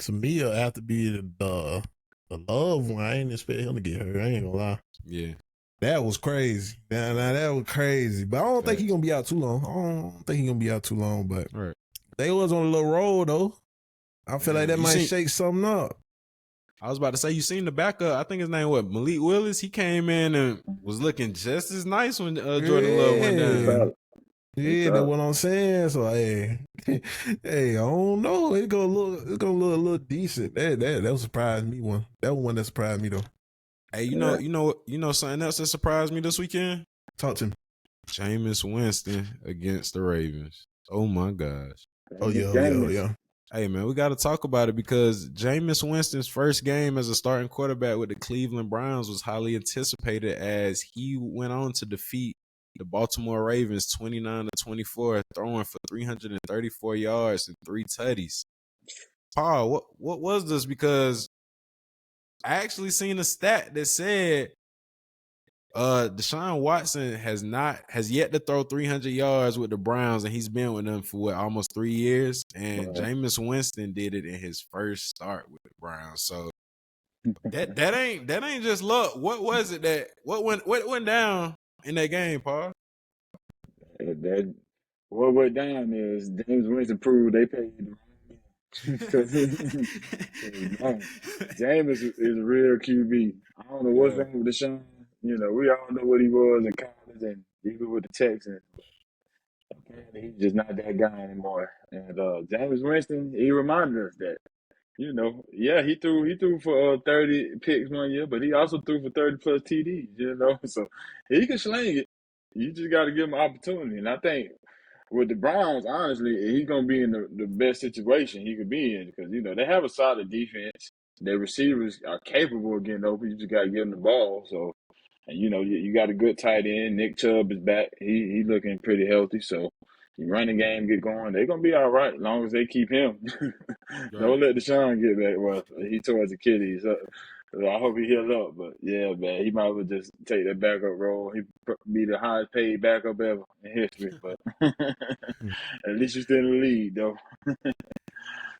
To me, it'll have to be the love one. I ain't expect him to get hurt. I ain't gonna lie.
Yeah.
That was crazy. Now that was crazy. But I don't think he's gonna be out too long. But
right.
They was on a little roll though. I feel like that might shake something up.
I was about to say, you seen the backup. I think his name Malik Willis. He came in and was looking just as nice when Jordan Love went down.
Yeah, that's what I'm saying. So hey, I don't know. It's gonna look a little decent. That surprised me one. That one that surprised me though.
Hey, you know something else that surprised me this weekend?
Talk to me.
Jameis Winston against the Ravens. Oh my gosh.
Oh yeah.
Hey man, we got to talk about it because Jameis Winston's first game as a starting quarterback with the Cleveland Browns was highly anticipated as he went on to defeat the Baltimore Ravens 29-24, throwing for 334 yards and 3 tutties. Paul, what was this? Because I actually seen a stat that said Deshaun Watson has yet to throw 300 yards with the Browns, and he's been with them for almost 3 years. And Jameis Winston did it in his first start with the Browns. So that ain't just luck. What was it what went down in that game, Paul?
What went down is James Winston proved they paid the because Jameis is a real QB. I don't know what's wrong with Deshaun. We all know what he was in college and even with the Texans. Apparently, he's just not that guy anymore. And Jameis Winston, he reminded us that. He threw for 30 picks 1 year, but he also threw for 30 plus TDs. So he can sling it. You just got to give him an opportunity. And I think with the Browns, honestly, he's going to be in the best situation he could be in because, they have a solid defense. Their receivers are capable of getting open. You just got to give them the ball. So, and, you got a good tight end. Nick Chubb is back. He looking pretty healthy. So, you run the game, get going. They're going to be all right as long as they keep him. Don't let Deshaun get back. Well, he tore his Achilles. So I hope he healed up. But, yeah, man, he might as well just take that backup role. He'd be the highest paid backup ever in history. But at least you're still in the league, though.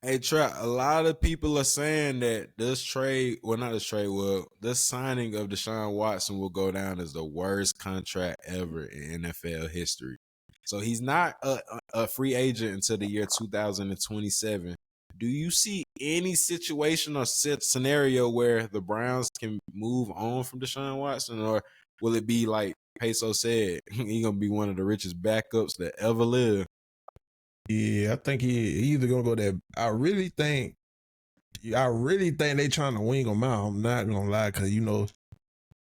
Hey, Trap, a lot of people are saying that this signing of Deshaun Watson will go down as the worst contract ever in NFL history. So he's not a free agent until the year 2027. Do you see any situation or scenario where the Browns can move on from Deshaun Watson, or will it be like Peso said, he's going to be one of the richest backups that ever lived?
Yeah, I think he either gonna go there. I really think they trying to wing him out. I'm not gonna lie, cause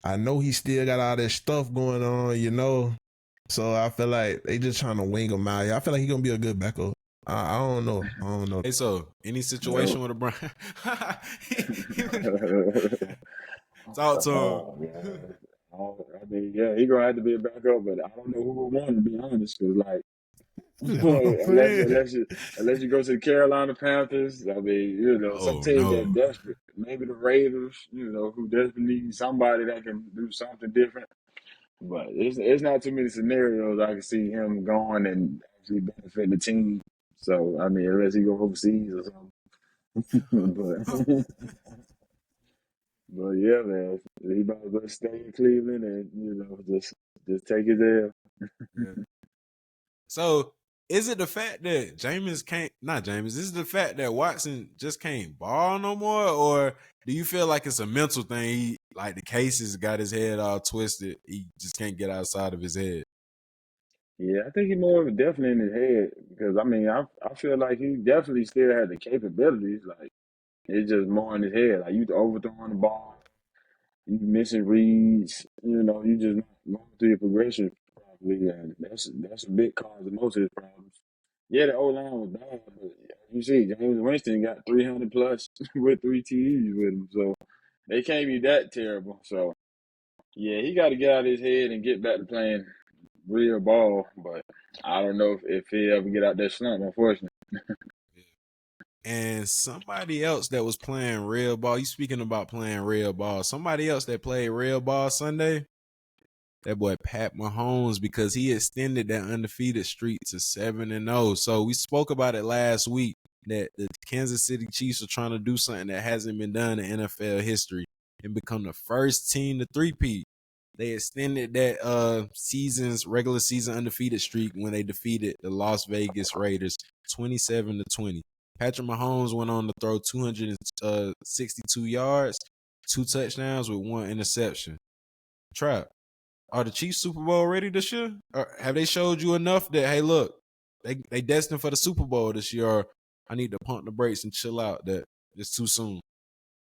I know he still got all that stuff going on, So I feel like they just trying to wing him out. I feel like he's gonna be a good backup. I don't know.
Hey, so any situation with a Browns? Talk to him.
I mean, yeah, he gonna have to be a backup, but I don't know who would want him, to be honest. Cause like,
You know what I'm
unless
saying?
unless you go to the Carolina Panthers, I mean, some
Oh
team
no.
that desperate, maybe the Raiders, who desperately need somebody that can do something different. But it's not too many scenarios I can see him going and actually benefiting the team. So I mean, unless he go overseas or something. But yeah, man, he might as well stay in Cleveland and just take his L.
Yeah. So is it the fact that Jameis can't not Jameis, is it the fact that Watson just can't ball no more? Or do you feel like it's a mental thing? He like the cases got his head all twisted. He just can't get outside of his head.
Yeah, I think he more of a definitely in his head because I mean I feel like he definitely still had the capabilities. Like it's just more in his head. Like you overthrowing the ball, you missing reads, you just not going through your progression properly, and that's a big cause of most of his problems. Yeah, the O line was bad, but you see, James Winston got 300 plus with 3 TDs with him, so they can't be that terrible. So yeah, he got to get out of his head and get back to playing real ball. But I don't know if he'll ever get out that slump, unfortunately.
And somebody else that was playing real ball, you speaking about playing real ball, somebody else that played real ball Sunday, that boy Pat Mahomes, because he extended that undefeated streak to 7-0. So we spoke about it last week that the Kansas City Chiefs are trying to do something that hasn't been done in NFL history and become the first team to three-peat. They extended that regular season undefeated streak when they defeated the Las Vegas Raiders 27-20. Patrick Mahomes went on to throw 262 yards, 2 touchdowns with 1 interception. Trap, are the Chiefs Super Bowl ready this year? Or have they showed you enough that, hey, look, they destined for the Super Bowl this year, or I need to pump the brakes and chill out, that it's too soon?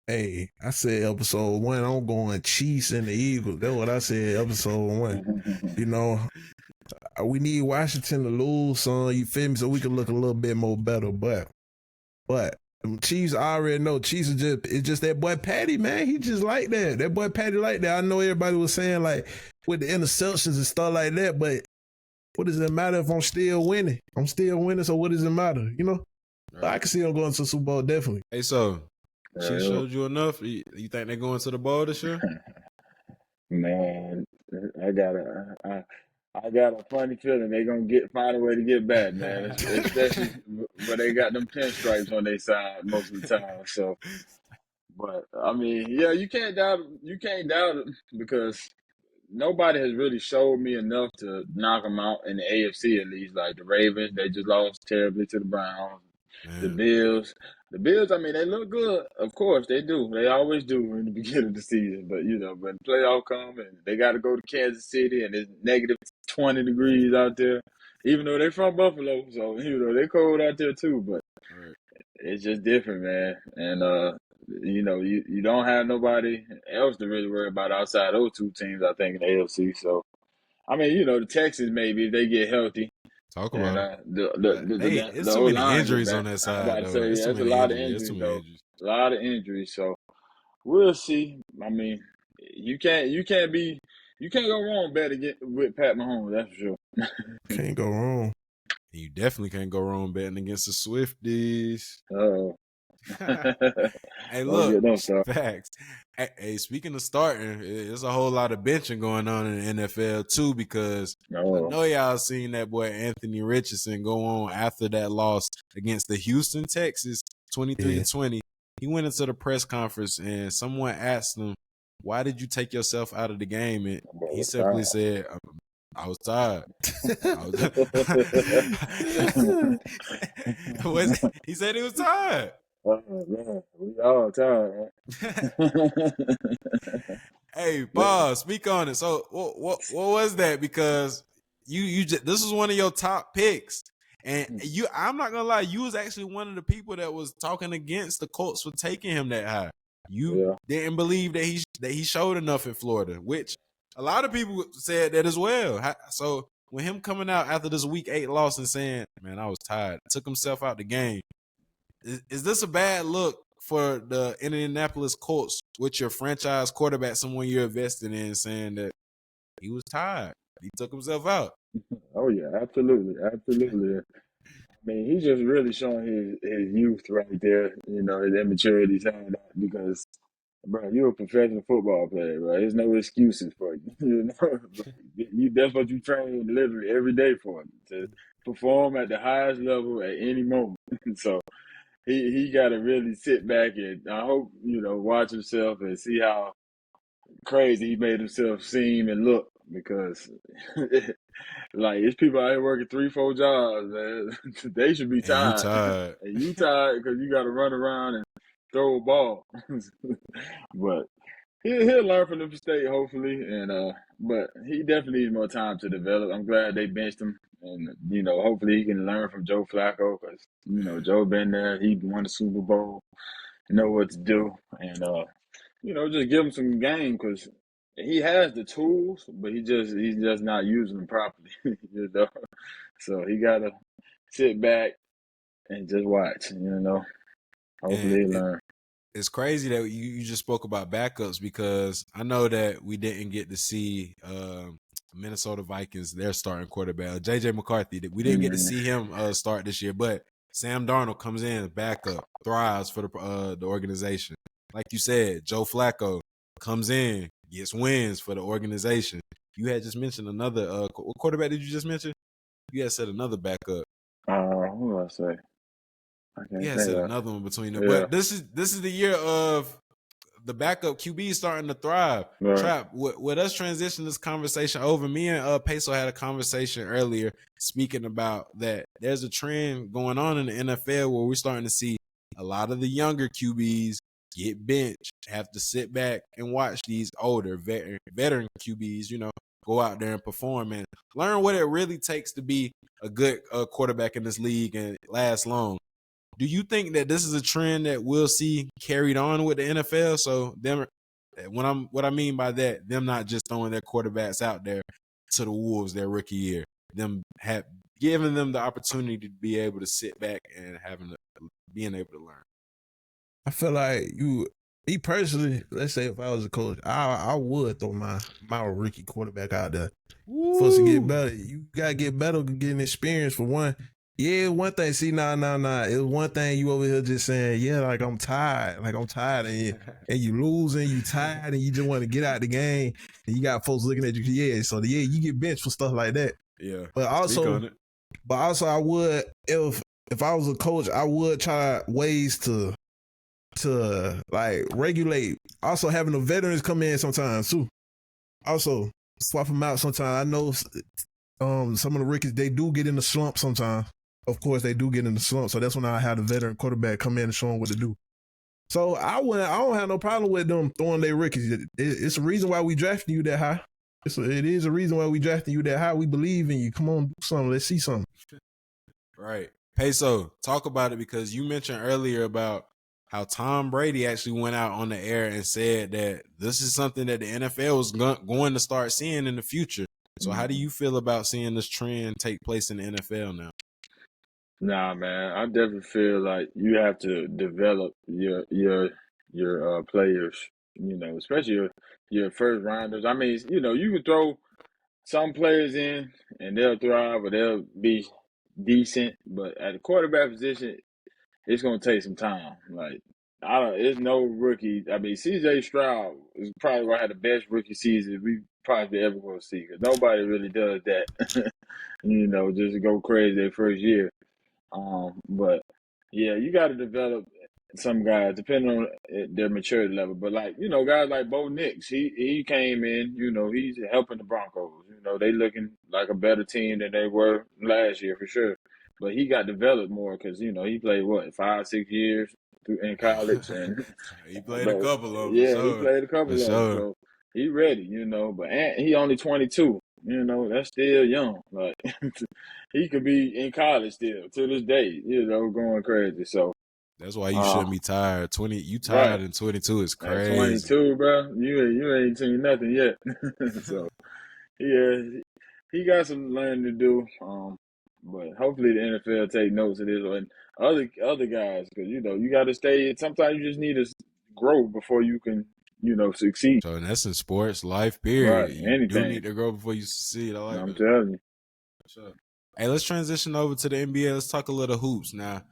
Hey, I said episode 1, I'm going Chiefs and the Eagles. That's what I said episode 1. You know, we need Washington to lose, son. You feel me? So we can look a little bit more better. But them Chiefs, I already know. Chiefs it's just that boy Patty, man. He just like that. That boy Patty like that. I know everybody was saying like with the interceptions and stuff like that, but what does it matter if I'm still winning? I'm still winning, so what does it matter? You know?
Right.
I can see them going to the Super Bowl, definitely.
Hey, so she showed you enough? You think they're going to the bowl this year?
Man, I got a funny feeling they gonna find a way to get back, man. Especially where they got them pinstripes on their side most of the time. So, but I mean, yeah, you can't doubt it. You can't doubt it because nobody has really showed me enough to knock them out in the AFC at least. Like the Ravens, they just lost terribly to the Browns. The
Man,
Bills. The Bills, I mean, they look good. Of course, they do. They always do in the beginning of the season. But, when the playoff come and they got to go to Kansas City and it's negative 20 degrees out there, even though they're from Buffalo. So, they cold out there too. But
right.
it's just different, man. And, you don't have nobody else to really worry about outside those two teams, I think, in the AFC. So, I mean, the Texans maybe if they get healthy.
Talk
And
about it.
the
But
the the, the,
it's
the
too
whole
many
line get
injuries
back.
on that
I'm
side,
about to
though.
say
It's too
that's a
many
lot of
injuries. It's too
injuries
many
though.
injuries.
A lot of injuries. So we'll see. I mean, you can't go wrong betting with Pat Mahomes. That's for sure.
Can't go wrong.
You definitely can't go wrong betting against the Swifties.
Oh,
Hey,
don't
look,
get them stuff.
facts. Hey, speaking of starting, there's a whole lot of benching going on in the NFL too, because I
No.
know y'all seen that boy Anthony Richardson go on after that loss against the Houston Texans, 23-20. He went into the press conference and someone asked him, "Why did you take yourself out of the game?" And he simply said, "I was tired." He said he was tired.
Oh man, we all tired.
Hey, Bob, speak on it. So, what was that? Because you just, this was one of your top picks, and I'm not gonna lie, you was actually one of the people that was talking against the Colts for taking him that high. You
Yeah.
didn't believe that he showed enough in Florida, which a lot of people said that as well. So when him coming out after this Week 8 loss and saying, "Man, I was tired," took himself out the game. Is this a bad look for the Indianapolis Colts with your franchise quarterback, someone you're invested in, saying that he was tired? He took himself out.
Oh yeah, absolutely, absolutely. I mean, he's just really showing his youth right there. You know, his immaturity showing that because, bro, you're a professional football player, bro. There's no excuses for you. You know, that's what you train literally every day for, to perform at the highest level at any moment. So he got to really sit back and I hope watch himself and see how crazy he made himself seem and look because. Like, it's people out here working 3-4 jobs, man. They should be
And you
tired.
tired.
And you tired because you got to run around and throw a ball. But he'll learn from the mistake, hopefully. And but he definitely needs more time to develop. I'm glad they benched him. And, hopefully he can learn from Joe Flacco because, Joe been there. He won the Super Bowl. Know what to do. And, just give him some game because he has the tools, but he's just not using them properly. So he gotta sit back and just watch. Hopefully he learn.
It's crazy that you just spoke about backups because I know that we didn't get to see Minnesota Vikings, their starting quarterback, JJ McCarthy. We didn't get to see him start this year, but Sam Darnold comes in backup, thrives for the organization. Like you said, Joe Flacco comes in, gets wins for the organization. You had just mentioned another what quarterback did you just mention? You had said another backup.
Who did I say? I can't
Yeah,
say
said
that.
another one between them.
Yeah.
But this is the year of the backup QB starting to thrive.
Right.
Trap, with us transition this conversation over, me and Peso had a conversation earlier speaking about that there's a trend going on in the NFL where we're starting to see a lot of the younger QBs get benched, have to sit back and watch these older veteran QBs, go out there and perform and learn what it really takes to be a good quarterback in this league and last long. Do you think that this is a trend that we'll see carried on with the NFL? So what I mean by that, them not just throwing their quarterbacks out there to the wolves their rookie year, them giving them the opportunity to be able to sit back and being able to learn.
I feel like me personally, let's say if I was a coach, I would throw my rookie quarterback out there. For us to get better, you gotta get better, getting experience for one. Yeah, one thing. See, nah. It was one thing you over here just saying, yeah, like I'm tired, and you lose and you tired and you just want to get out the game and you got folks looking at you. Yeah, so you get benched for stuff like that.
Yeah,
but also I would if I was a coach, I would try ways to like regulate. Also having the veterans come in sometimes too. Also swap them out sometimes. I know some of the rookies, they do get in the slump sometimes. Of course, they do get in the slump. So that's when I have the veteran quarterback come in and show them what to do. So I don't have no problem with them throwing their rookies. It's a reason why we drafting you that high. It is a reason why we drafting you that high. We believe in you. Come on, do something. Let's see something.
Right. Peso, talk about it because you mentioned earlier about how Tom Brady actually went out on the air and said that this is something that the NFL is going to start seeing in the future. So how do you feel about seeing this trend take place in the NFL now?
Nah, man, I definitely feel like you have to develop your players, especially your first rounders. I mean, you can throw some players in and they'll thrive or they'll be decent, but at the quarterback position, it's gonna take some time. Like it's no rookie. I mean, CJ Stroud is probably gonna have the best rookie season we probably ever gonna see because nobody really does that. Just go crazy their first year. But yeah, you got to develop some guys depending on their maturity level. But guys like Bo Nix, he came in, he's helping the Broncos. They looking like a better team than they were last year for sure. But he got developed more because he played 5-6 years in college and
he played a couple of them.
Yeah,
sure.
he played a couple of them. So he ready, but he only 22. That's still young. Like he could be in college still to this day, going crazy. So
that's why you shouldn't be tired. You tired
right.
in 22 is crazy.
At 22, bro, you ain't seen nothing yet. So yeah, he got some learning to do. But hopefully the NFL take notes of this and other guys, because you got to stay. Sometimes you just need to grow before you can succeed.
So that's in sports, life,
Right?
period. You do need
Anything.
to grow before you succeed. I like
I'm
that.
telling you.
Sure. Hey, let's transition over to the NBA. Let's talk a little hoops now.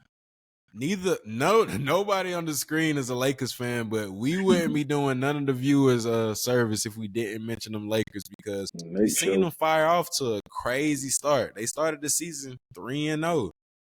Nobody on the screen is a Lakers fan, but we wouldn't be doing none of the viewers service if we didn't mention them Lakers, because we
Late
seen
show.
them fire off to a crazy start. They started the season 3-0,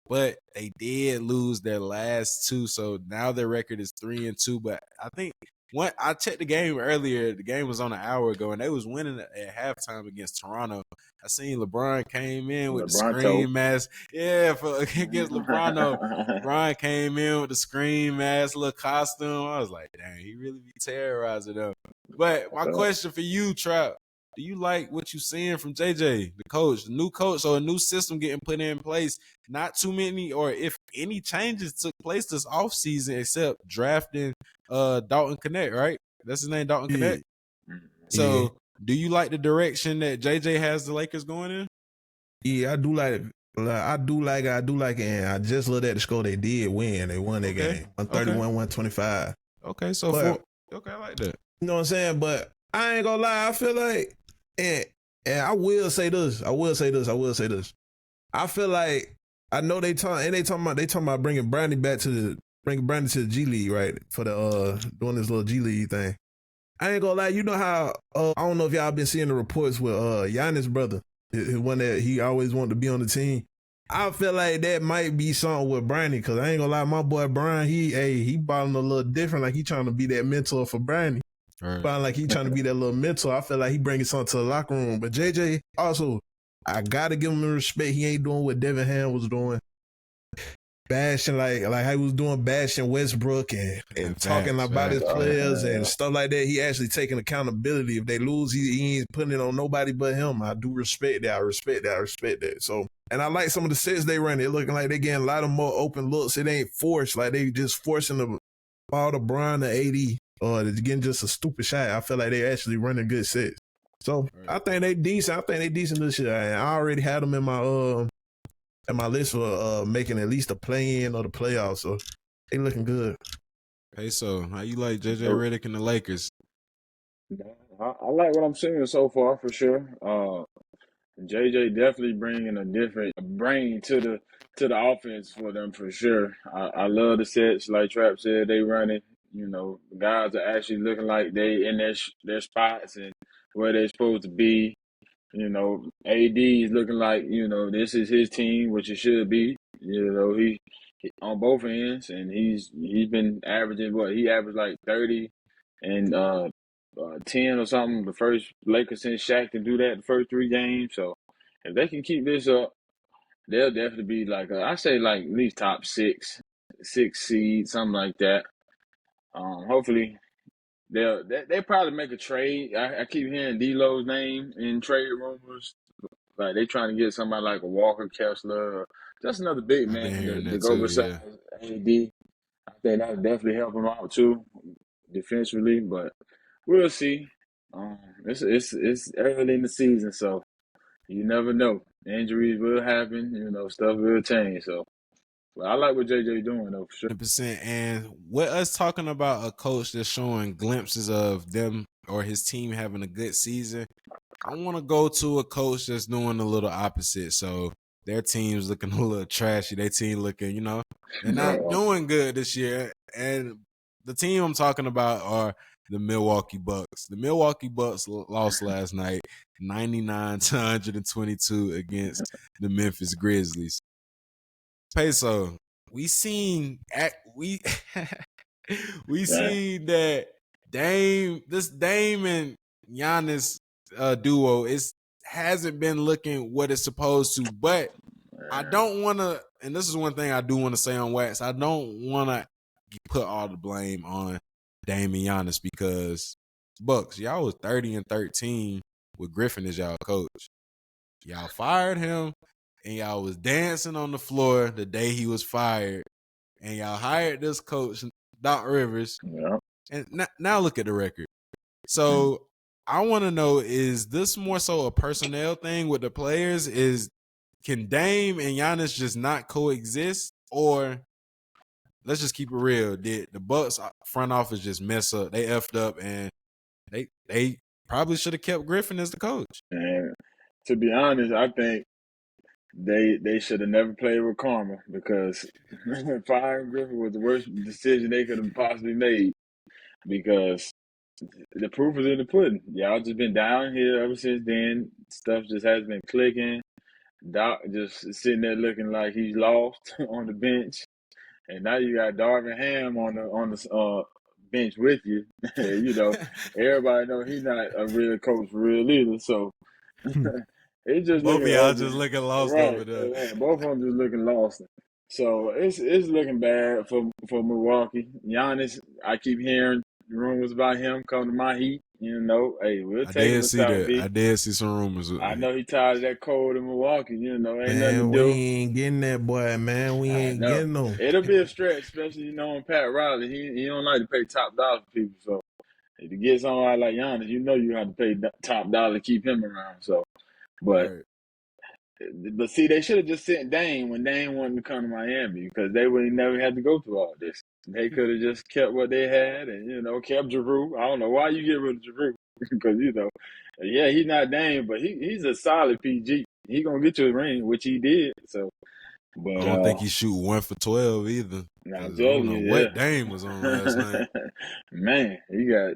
but they did lose their last two, so now their record is 3-2. But I think when I checked the game earlier, the game was on an hour ago, and they was winning at halftime against Toronto. I seen LeBron came in with the screen mask. Yeah, against LeBron. LeBron came in with the screen mask, little costume. I was like, dang, he really be terrorizing them. But my question for you, Trap, do you like what you seeing from JJ, the coach, the new coach, or a new system getting put in place? Not too many, or if any changes took place this offseason, except drafting Dalton Connect, right? That's his name, Dalton Connect. So do you like the direction that JJ has the Lakers going in?
Yeah, I do like it. I do like it, and I just looked at the score. They did win. They won that game. 131-125.
Okay, so I like that.
You know what I'm saying? But I ain't gonna lie, I feel like, and I will say this. I feel like, I know they talking about bringing Brandy to the G League, right? For the doing this little G League thing. I ain't gonna lie, you know how I don't know if y'all been seeing the reports with Giannis' brother, the one that he always wanted to be on the team. I feel like that might be something with Brandy, because I ain't gonna lie, my boy Brian, he balling a little different, like he trying to be that mentor for Brandy. Right. Like he trying to be that little mentor. I feel like he bringing something to the locker room. But JJ also, I gotta give him the respect. He ain't doing what Devin Ham was doing. Bashing like how he was doing, bashing Westbrook and talking about his players and stuff like that. He actually taking accountability. If they lose, he ain't putting it on nobody but him. I do respect that. I respect that. So, and I like some of the sets they run. They're looking like they getting a lot of more open looks. It ain't forced. Like they just forcing the ball to Bron to AD, or they're getting just a stupid shot. I feel like they actually running good sets. So I think they decent. This year. I already had them in my list for making at least a play-in or the playoffs. So they looking good.
Hey, so how you like JJ Reddick and the Lakers?
I like what I'm seeing so far, for sure. JJ definitely bringing a different brain to the offense for them, for sure. I love the sets, like Trap said, they running. The guys are actually looking like they in their spots and where they're supposed to be. AD is looking like, this is his team, which it should be. He on both ends, and he's been averaging he averaged like 30 and 10 or something. The first Lakers since Shaq to do that the first 3 games. So if they can keep this up, they'll definitely be like I say like at least top 6 seed, something like that. Hopefully. They probably make a trade. I keep hearing D'Lo's name in trade rumors. Like they trying to get somebody like a Walker Kessler, or just another big man to go beside AD. I think that would definitely help him out too, defensively. But we'll see. It's early in the season, so you never know. Injuries will happen. Stuff will change. So. Well, I like what JJ doing though, for sure.
100%. And with us talking about a coach that's showing glimpses of them or his team having a good season, I want to go to a coach that's doing a little opposite. So their team's looking a little trashy. Their team looking, they're not doing good this year. And the team I'm talking about are the Milwaukee Bucks. The Milwaukee Bucks lost last night, 99-122 against the Memphis Grizzlies. Peso, we seen that Dame and Giannis duo hasn't been looking what it's supposed to, but I don't want to, and this is one thing I do want to say on wax, I don't want to put all the blame on Dame and Giannis, because Bucks, y'all was 30-13 with Griffin as y'all coach. Y'all fired him. And y'all was dancing on the floor the day he was fired. And y'all hired this coach, Doc Rivers.
Yeah.
And now look at the record. So I want to know, is this more so a personnel thing with the players? Is can Dame and Giannis just not coexist, or let's just keep it real? Did the Bucks front office just mess up? They effed up, and they probably should have kept Griffin as the coach.
And to be honest, I think they should have never played with karma, because firing Griffin was the worst decision they could have possibly made, because the proof is in the pudding. Y'all just been down here ever since then. Stuff just has been clicking. Doc just sitting there looking like he's lost on the bench, and now you got Darvin Ham on the bench with you. You know, everybody know he's not a real coach for real either. So it's just
Both of
looking
y'all
ugly.
just looking lost
Right,
over there.
right. Both of them just looking lost. So it's looking bad for Milwaukee. Giannis, I keep hearing rumors about him coming to my Heat. You know, hey, we'll
I
take him
did
to
see
South
that.
Beach.
I did see some rumors.
I know he tired of that cold in Milwaukee. You know, ain't nothing to
Man,
do.
we ain't getting that boy, man. We
I
ain't
know.
getting him.
It'll be a stretch, especially on Pat Riley. He don't like to pay top dollar for people. So if you get somebody like Giannis, you know you have to pay top dollar to keep him around. So, but.
Right.
But see, they should have just sent Dame when Dame wanted to come to Miami, because they would never had to go through all this. They could have just kept what they had and, kept Giroux. I don't know why you get rid of Giroux, because, yeah, he's not Dame, but he's a solid PG. He going to get you a ring, which he did. So, but
I don't think he shoot 1 for 12 either. I
I'm
don't
telling
know
you,
what
yeah.
Dame was on last night.
Man, he got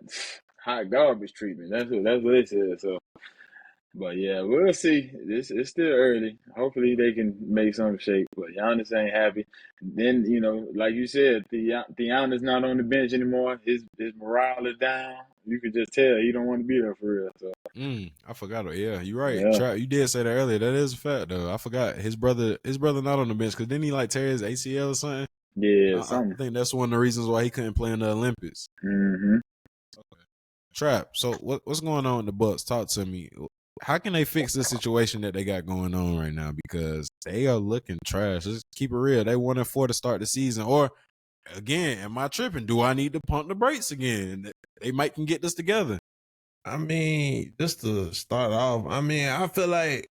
hot garbage treatment. That's what they said. So. But yeah, we'll see. It's still early. Hopefully they can make some shape. But Giannis ain't happy. Then, like you said, Giannis not on the bench anymore. His morale is down. You could just tell he don't want to be there for real. So
I forgot. Yeah, you're right.
yeah,
Trap, you did say that earlier. That is a fact, though. I forgot his brother not on the bench, because didn't he like tear his ACL or something?
yeah,
I
something.
think that's one of the reasons why he couldn't play in the Olympics.
Mm-hmm.
Okay. Trap. So what's going on in the Bucks? Talk to me. How can they fix the situation that they got going on right now? Because they are looking trash. Let's keep it real. They 1-4 to start the season. Or again, am I tripping? Do I need to pump the brakes again? They might can get this together.
I mean, just to start off, I feel like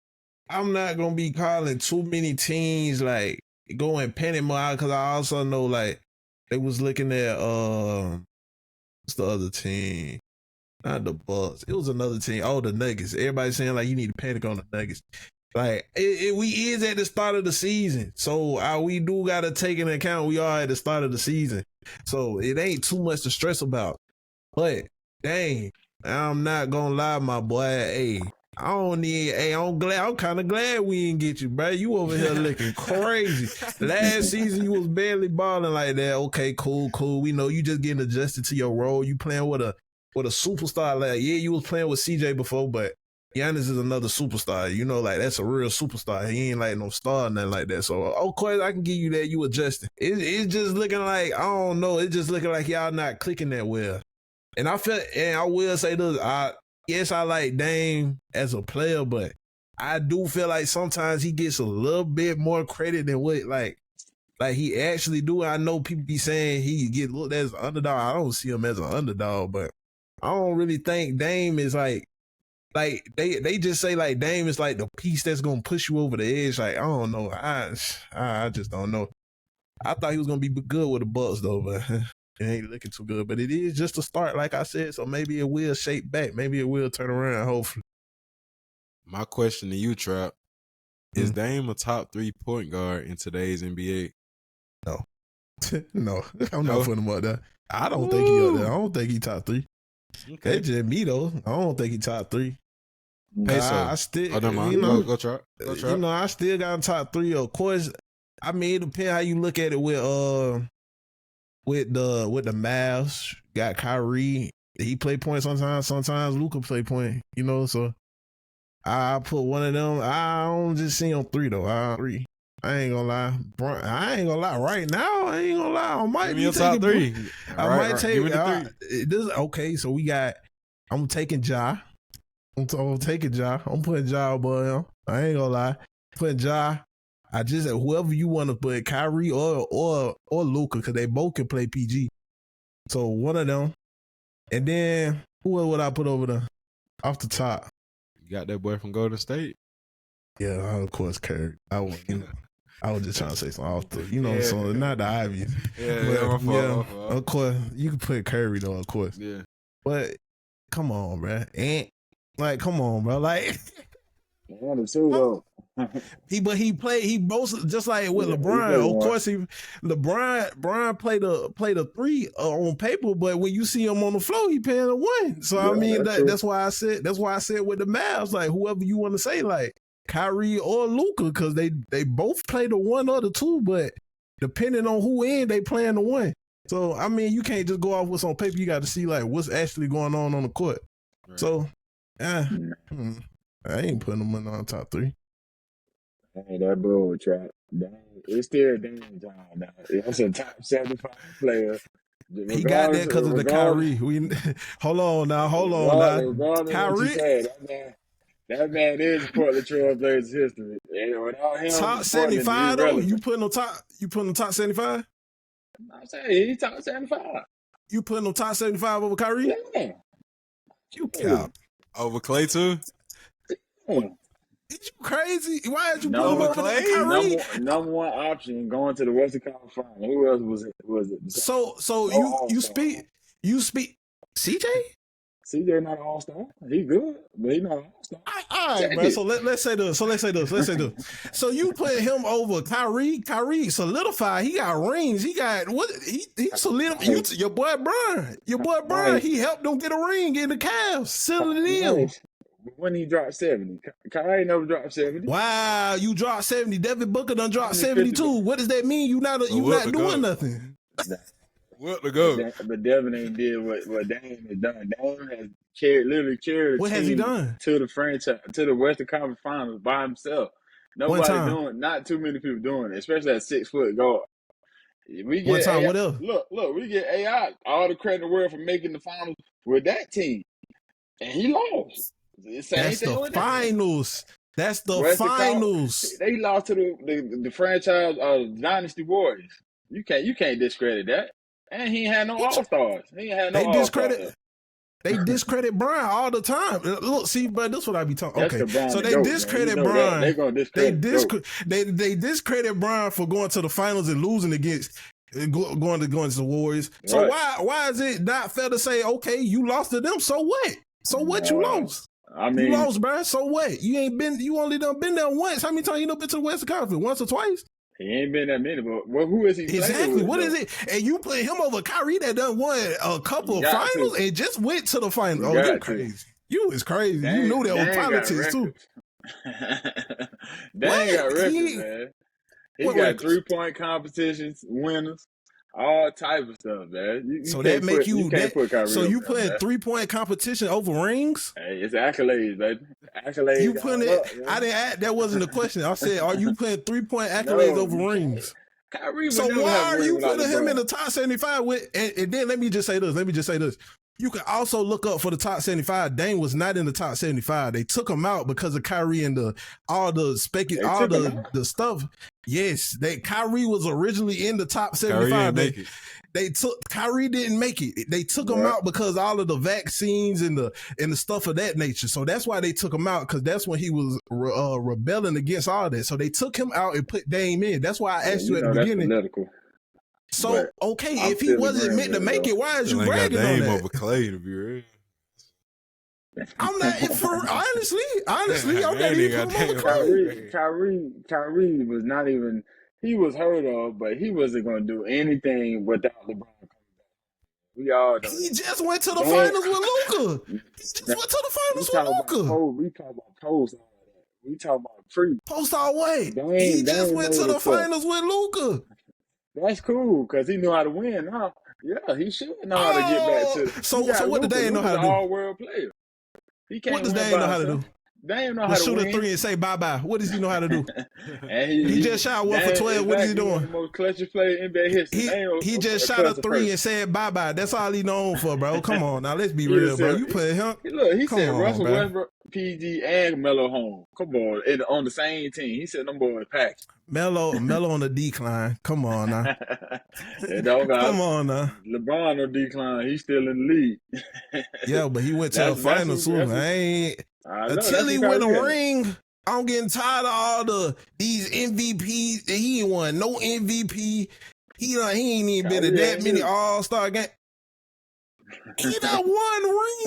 I'm not gonna be calling too many teams like going panic mode, because I also know like they was looking at what's the other team? Not the Bucks. It was another team. Oh, the Nuggets. Everybody saying like you need to panic on the Nuggets. Like we is at the start of the season, so we do gotta take into account we are at the start of the season. So it ain't too much to stress about. But dang, I'm not gonna lie, my boy. Hey, I'm kind of glad we didn't get you, bro. You over here looking crazy. Last season you was barely balling like that. Okay, cool. We know you just getting adjusted to your role. You playing with a superstar. Like, yeah, you was playing with CJ before, but Giannis is another superstar. Like that's a real superstar. He ain't like no star or nothing like that. So of course I can give you that. You adjusting. It's just looking like, I don't know. It's just looking like y'all not clicking that well. And I will say this. Yes, I like Dame as a player, but I do feel like sometimes he gets a little bit more credit than what like he actually do. I know people be saying he get looked as an underdog. I don't see him as an underdog, but I don't really think Dame is like they just say like Dame is like the piece that's gonna push you over the edge. Like, I don't know. I just don't know. I thought he was gonna be good with the Bucks though, but it ain't looking too good. But it is just a start, like I said. So maybe it will shape back. Maybe it will turn around. Hopefully.
My question to you, Trap, is Dame a top 3 point guard in today's NBA?
No, no, I'm not putting him up there. I don't think he up there. I don't think he top 3. Okay. That's just me though. I don't think he top 3.
Peso.
I still,
go Trap.
I still got him top 3. Of course, I mean, it depends how you look at it with the Mavs. Got Kyrie. He play point sometimes Luka play point. So I put one of them. I don't just see him 3 though. 3. I ain't gonna lie. I ain't gonna lie. Right now, I ain't gonna lie. I might
give
be
me your top 3.
I might take.
Give me the 3.
This okay. So we got. I'm taking Ja. I'm taking Ja. I'm putting Ja above him. I ain't gonna lie. Putting Ja. I just whoever you want to put, Kyrie or Luka, because they both can play PG. So one of them, and then who would I put over there off the top?
You got that boy from Golden State.
Yeah, of course, Curry. I was just trying to say something off the, so not the obvious.
My fault.
Of course, you can put Curry though, of course.
Yeah.
But come on, bro. Come on, bro. Like, he both just like with LeBron. Of course, LeBron played a 3 on paper, but when you see him on the floor, he playing a 1. So I mean, that's why I said with the Mavs, like whoever you want to say, like Kyrie or Luka, because they both play the 1 or the 2, but depending on who they playing the 1. So I mean, you can't just go off what's on paper. You got to see like what's actually going on the court. Right. So, I ain't putting them in on top 3.
Hey, that bull trap. It's still Dame John now. It's a top 75 player.
He got that because of the Kyrie. Hold on now. Kyrie.
That man is Portland Trail Blazers history. And without him,
top 75 though. You putting on top 75?
I'm saying he's top 75.
You putting on top 75 over Kyrie?
Yeah.
You cap.
Over Clay too?
Yeah. Is you crazy? Why did you put him over Kyrie?
Number 1 option going to the Western Conference Final. Who else was it?
So you speak CJ?
CJ not an all-star. He good, but he not an all-star.
All right, bro. So let's say this. So you put him over Kyrie. Kyrie solidified. He got rings. He got what? He solidified. Your boy Brian. He helped them get a ring in the Cavs. Sealing it in.
When he dropped 70. Kyrie never dropped 70.
Wow, you dropped 70. Devin Booker done dropped 72. What does that mean? You not doing nothing.
What to go?
But Devin ain't did what Dame has done. Dame has literally carried
what has he done
to the franchise, to the Western Conference Finals by himself. Nobody doing. Not too many people doing it, especially at 6 foot guard. We get AI,
what else?
Look, we get AI all the credit in the world for making the finals with that team, and he lost.
That's the finals. That's the finals.
They lost to the franchise Dynasty Warriors. You can't discredit that. And he ain't had no all-stars. He ain't had no all-stars.
They discredit Brian all the time. Look, see, but this is what I be talking. Okay, so they discredit
Brian. They gonna discredit.
They discredit Brian for going to the finals and losing against going to the Warriors. So why is it not fair to say, okay, you lost to them? So what? So what? You lost.
I mean,
you lost, Brian. So what? You ain't been. You only done been there once. How many times you done been to the Western Conference? Once or twice?
He ain't been that many, but who is he playing
exactly?
with,
what is it? And you put him over Kyrie that done wone a couple of finals and just went to the finals. Oh, you crazy. You is crazy. You knew that was politics too.
Dang got records, man. He got 3-point competitions, winners, all type of stuff, man. You
putting 3-point competition over rings?
Hey, it's accolades, baby. Accolades.
You putting it? I didn't add. That wasn't the question. I said, are you putting 3-point accolades over rings?
Kyrie
so why are you putting him in the top 75 with? And then let me just say this. You can also look up for the top 75. Dame was not in the top 75. They took him out because of Kyrie and the stuff. Yes, Kyrie was originally in the top 75. Kyrie didn't make it. They took him out because all of the vaccines and the stuff of that nature. So that's why they took him out, because that's when he was rebelling against all that. So they took him out and put Dame in. That's why I asked you at the beginning.
Political.
So okay, if he wasn't meant to make it, why is you bragging on that?
Over Clay, to be real.
I'm not honestly. I'm not even putting over
Kyrie was not even. He was heard of, but he wasn't going to do anything without LeBron coming back. We all know.
He just went to the finals with Luka. We
talk about post all that. We talk about pre.
Post all way. He just went to the finals with Luka.
That's cool because he knew how to win. Huh? Yeah, he should know how to get back to.
So what did Dame know how to do?
All-world player. He can't.
What does Dame know how to do?
Dame know how to
shoot
win.
a 3 and say bye-bye. What does he know how to do?
And
he just shot 1 for 12. What is he doing?
The most clutchest player in NBA history.
He just shot a 3 and said bye-bye. That's all he known for, bro. Come on now, let's be real, bro. You put him.
Look, he said Russell Westbrook, PG, and Melo home. Come on the same team. He said them boys packed.
Melo on the decline. Come on now.
Come
on now.
LeBron on decline. He's still in the league.
Yeah, but he went to the finals too. Until he win a ring. I'm getting tired of all these MVPs. He ain't won no MVP. He ain't even been to that many All-Star games. He done won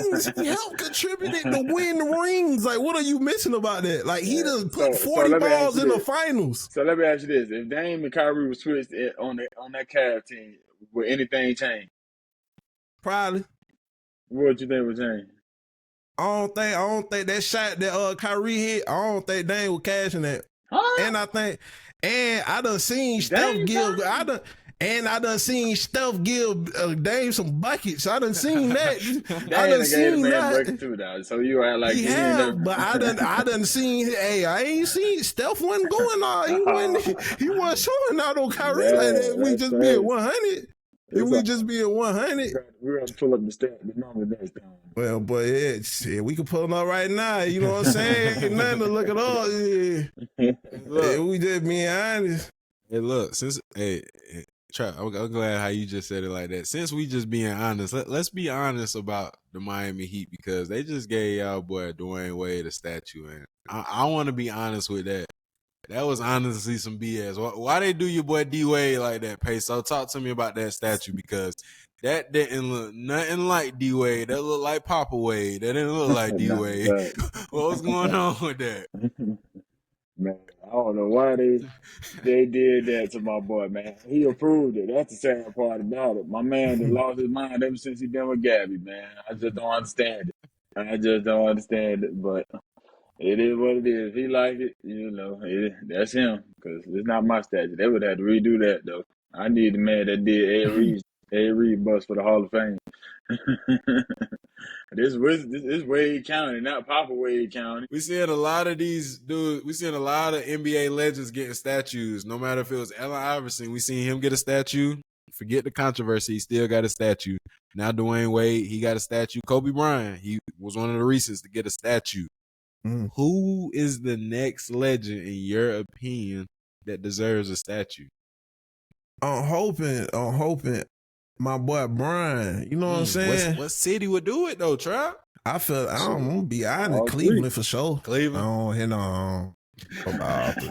rings. He helped contributed to win rings. Like, what are you missing about that? Like, he done put 40 balls in the finals.
So let me ask you this: if Dame and Kyrie were switched on that Cavs team, would anything change?
Probably.
What you think would change?
I don't think that shot that Kyrie hit, I don't think Dame was cashing that.
Huh?
And I done seen Steph give Dame some buckets. I done seen that. I done seen that
too, now. So you act like
he have, but I done seen. Hey, I ain't seen Steph wasn't going on. He wasn't showing out on Kyrie like that. We just be at 100. If we just be at 100,
we're gonna pull up the number next time.
Well, but we can pull them up right now. You know what I'm saying? Ain't nothing to look at all. Yeah. We just being honest.
Hey, look, I'm glad how you just said it like that. Since we just being honest, let's be honest about the Miami Heat because they just gave y'all boy Dwayne Wade a statue, and I want to be honest with that. That was honestly some BS. Why they do your boy D Wade like that, Peso? Talk to me about that statue because that didn't look nothing like D Wade. That looked like Papa Wade. That didn't look like D Wade. What was going on with that?
Man, I don't know why they did that to my boy, man. He approved it. That's the sad part about it. My man that lost his mind ever since he been with Gabby, man. I just don't understand it. But it is what it is. If he like it, that's him. Because it's not my statue. They would have to redo that, though. I need the man that did Ed Reed bus for the Hall of Fame. This is Wade County, not Papa Wade County.
We seeing a lot of these dudes. We seeing a lot of NBA legends getting statues. No matter if it was Allen Iverson, we seen him get a statue. Forget the controversy. He still got a statue. Now Dwayne Wade, he got a statue. Kobe Bryant, he was one of the Reeses to get a statue. Who is the next legend, in your opinion, that deserves a statue?
I'm hoping my boy Brian. You know what I'm saying?
What city would do it though, Trap?
I don't want to be honest. Cleveland for sure.
Cleveland.
I don't hit on about all three.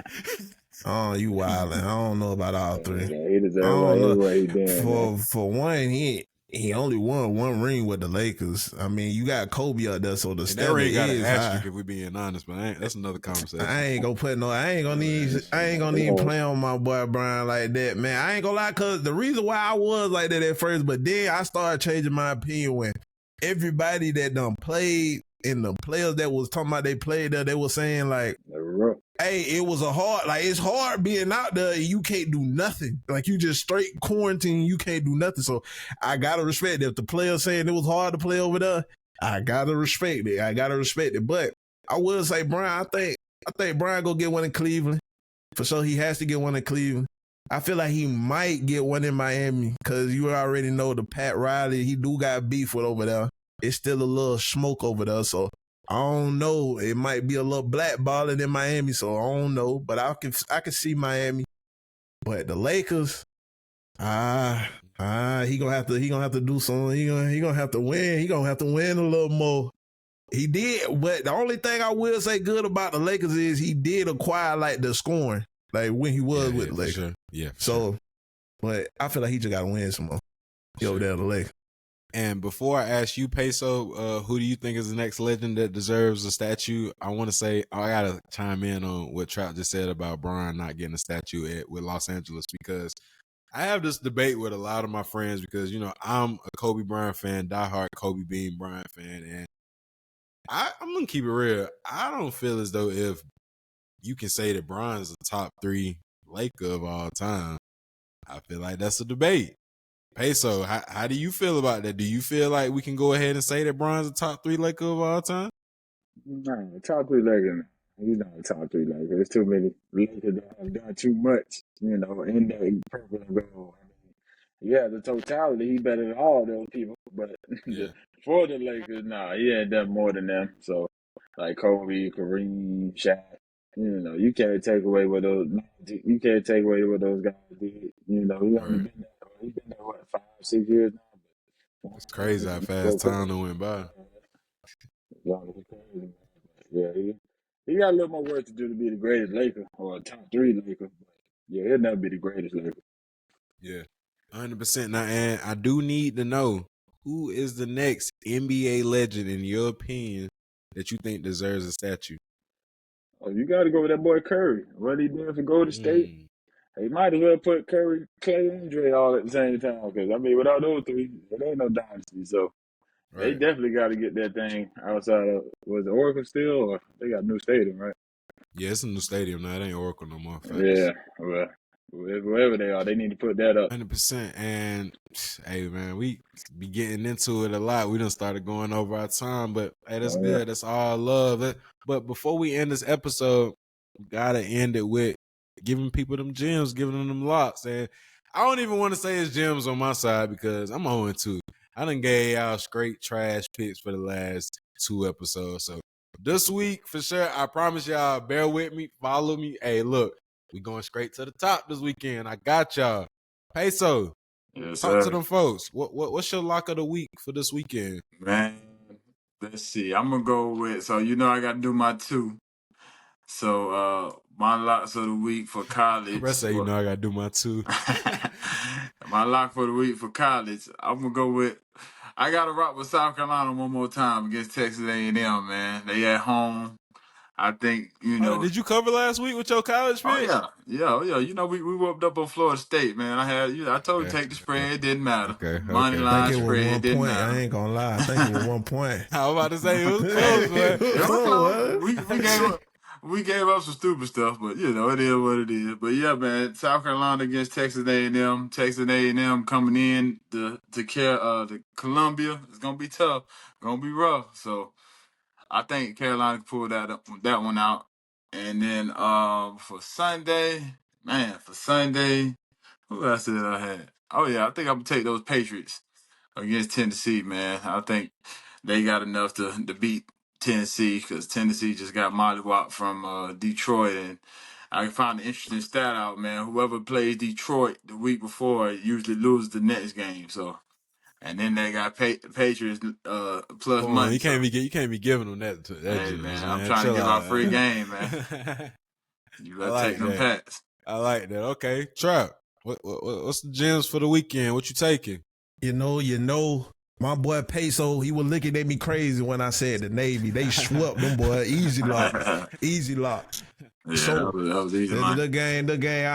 Oh, you wildin'. I don't know about all three.
Yeah, he deserves
for one, he only won one ring with the Lakers. I mean, you got Kobe out there, so the standard is high. That ring got an asterisk
if we being honest, but that's another conversation.
I ain't gonna even play on my boy Brian like that, man. I ain't gonna lie, cause the reason why I was like that at first, but then I started changing my opinion when everybody that done played and the players that was talking about they played there, they were saying like, hey, it was it's hard being out there and you can't do nothing. Like you just straight quarantine, you can't do nothing. So I gotta respect it. If the players saying it was hard to play over there, I gotta respect it. But I will say, Brian, I think Brian gonna get one in Cleveland. For sure, he has to get one in Cleveland. I feel like he might get one in Miami because you already know the Pat Riley, he do got beef with over there. It's still a little smoke over there, so I don't know. It might be a little blackballing in Miami, so I don't know. But I can see Miami. But the Lakers, he gonna have to do something. He gonna have to win. He gonna have to win a little more. He did, but the only thing I will say good about the Lakers is he did acquire like the scoring, like when he was with the Lakers.
Sure. Yeah.
So, but I feel like he just gotta win some more. Over there, the Lakers.
And before I ask you, Peso, who do you think is the next legend that deserves a statue? I want to say, I got to chime in on what Trout just said about Brian not getting a statue with Los Angeles because I have this debate with a lot of my friends because, I'm a Kobe Bryant fan, diehard Kobe Bean Bryant fan, and I'm going to keep it real. I don't feel as though if you can say that Brian's the top 3 Laker of all time, I feel like that's a debate. Peso, how do you feel about that? Do you feel like we can go ahead and say that Bron's the top 3 Laker of all time?
No, top 3 Laker. He's not a top 3 Laker. There's too many Lakers that have done too much, in that purple and gold. The totality, he's better than all those people. But for the Lakers, he ain't done more than them. So, like Kobe, Kareem, Shaq, you can't take away what those guys did. He only been there, 5-6 years now.
It's crazy how fast time went by.
Yeah, He got a little more work to do to be the greatest Laker or a top 3 Laker. But yeah, he'll never be the greatest Laker.
Yeah, 100%. Now, and I do need to know who is the next NBA legend in your opinion that you think deserves a statue.
Oh, you got to go with that boy Curry. What he did for Golden State. He might as well put Curry, Clay, and Dre all at the same time. Because, I mean, without those three, it ain't no dynasty. So they
Right.
definitely got to get that thing outside of, was it Oracle still? Or they got a new stadium, right?
Yeah, it's a new stadium now. It ain't Oracle no more. Facts.
Yeah. Well, wherever they are, they need to put that up.
100%. And hey, man, we be getting into it a lot. We done started going over our time, but hey, that's good.
Yeah.
That's all love. But before we end this episode, we gotta end it with giving people them gems, giving them locks. And I don't even want to say it's gems on my side because I'm on it too. I done gave y'all straight trash picks for the last 2 episodes. So this week, for sure, I promise y'all, bear with me, follow me. Hey, look, we going straight to the top this weekend. I got y'all. Peso,
Yes,
talk to
sir.
them folks. What's your lock of the week for this weekend?
Man, let's see. I'm going to go with, so you know I got to do my 2. So my locks of the week for college.
Rest say, you know I got to do my 2.
My lock for the week for college, I'm going to go with, I got to rock with South Carolina one more time against Texas A&M, man. They at home. I think, you know.
Did you cover last week with your college pick?
Oh, yeah. You know, we whooped up on Florida State, man. I told you take the spread. It didn't matter. Money line spread, it didn't matter.
I ain't going to lie. I think it was 1 point.
I was about to say, it was close, man.
It was close. We gave up some stupid stuff, but you know it is what it is. But yeah, man, South Carolina against Texas A&M. Texas A&M coming in to Columbia. It's gonna be tough, gonna be rough. So I think Carolina can pull that one out. And then for Sunday, who else did I have? Oh yeah, I think I'm gonna take those Patriots against Tennessee, man. I think they got enough to beat Tennessee because Tennessee just got mollywopped from Detroit. And I found an interesting stat out, man. Whoever plays Detroit the week before usually loses the next game. So, and then they got Patriots plus money.
You can't be giving them that.
Hey, man, I'm trying to give out free game, man. You better take them pats.
I like that. Okay, Trap. What's the gems for the weekend? What you taking?
You know, my boy Peso, he was looking at me crazy when I said the Navy. They swept them, boy. Easy lock.
Yeah,
So
that was easy.
the game.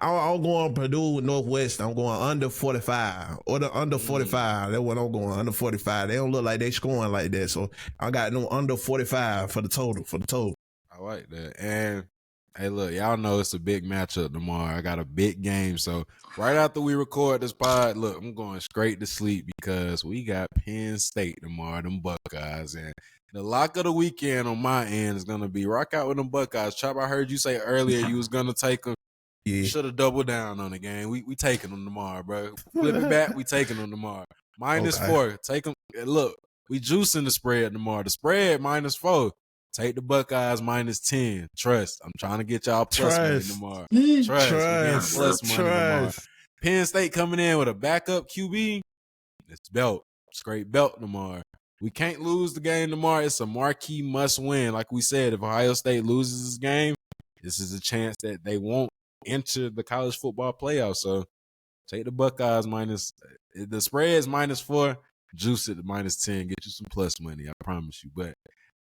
I'm going Purdue with Northwest. I'm going under 45 or the under 45. That's what I'm going, under 45. They don't look like they scoring like that, so I got no under 45 for the total.
I like that. And hey, look, y'all know it's a big matchup tomorrow. I got a big game. So right after we record this pod, look, I'm going straight to sleep because we got Penn State tomorrow, them Buckeyes. And the lock of the weekend on my end is going to be rock out with them Buckeyes. Chop, I heard you say earlier you was going to take them. Yeah. Should have doubled down on the game. We taking them tomorrow, bro. Flip it back, we taking them tomorrow. -4. Take them. Look, we juicing the spread tomorrow. The spread -4. Take the Buckeyes -10. Trust. I'm trying to get y'all plus money tomorrow. Trust. Plus money tomorrow. Penn State coming in with a backup QB. It's belt. Straight belt tomorrow. We can't lose the game tomorrow. It's a marquee must win. Like we said, if Ohio State loses this game, this is a chance that they won't enter the college football playoffs. So take the Buckeyes the spread is -4. Juice it to -10. Get you some plus money. I promise you. But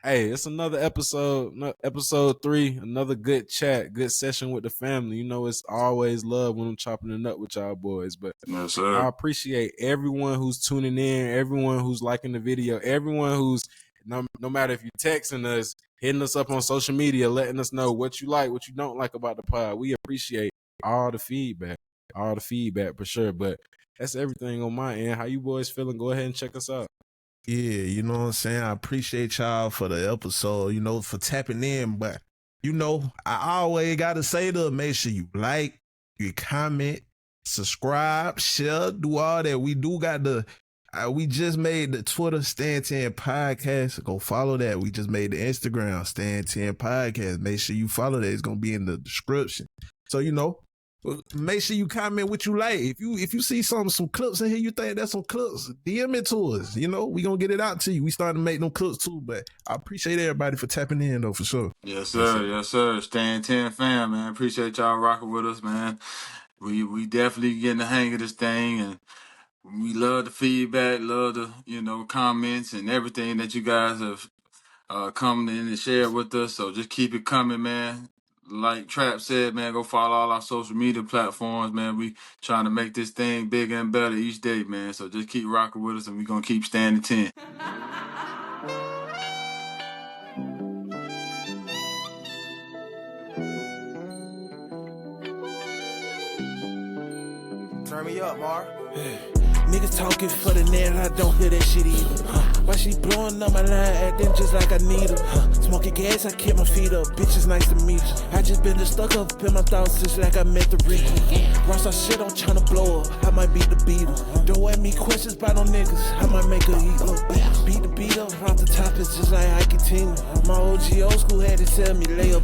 hey, it's another episode 3, another good chat, good session with the family. You know, it's always love when I'm chopping it up with y'all boys. But
yes, sir.
I appreciate everyone who's tuning in, everyone who's liking the video, everyone who's, no matter if you're texting us, hitting us up on social media, letting us know what you like, what you don't like about the pod. We appreciate all the feedback for sure. But that's everything on my end. How you boys feeling? Go ahead and check us out.
Yeah, you know what I'm saying? I appreciate y'all for the episode, you know, for tapping in. But, you know, I always got to say to make sure you like, you comment, subscribe, share, do all that. We do got we just made the Twitter STAND10 podcast. Go follow that. We just made the Instagram STAND10 podcast. Make sure you follow that. It's going to be in the description. So, you know, make sure you comment what you like. If you see some clips in here, you think that's some clips, DM it to us. You know, we gonna get it out to you. We starting to make them clips too, but I appreciate everybody for tapping in though, for sure.
Yes, sir. Yes, sir. STAND10 fam, man. Appreciate y'all rocking with us, man. We definitely getting the hang of this thing, and we love the feedback, love the comments and everything that you guys have come in and shared with us. So just keep it coming, man. Like Trap said, man, go follow all our social media platforms, man. We trying to make this thing bigger and better each day, man. So just keep rocking with us, and we gonna keep standing 10.
Turn me up, Mar. Niggas talking for the net, I don't hear that shit either. Why she blowing up my line, acting just like I need her? Smoking gas, I keep my feet up, bitch, it's nice to meet you. I just been just stuck up in my thoughts since like I met the region. Ross, I shit, I'm tryna blow up, I might beat the beater. Don't ask me questions about no niggas, I might make her eat up. Beat the beat up, off the top, it's just like I continue. My OG old school had to tell me, lay up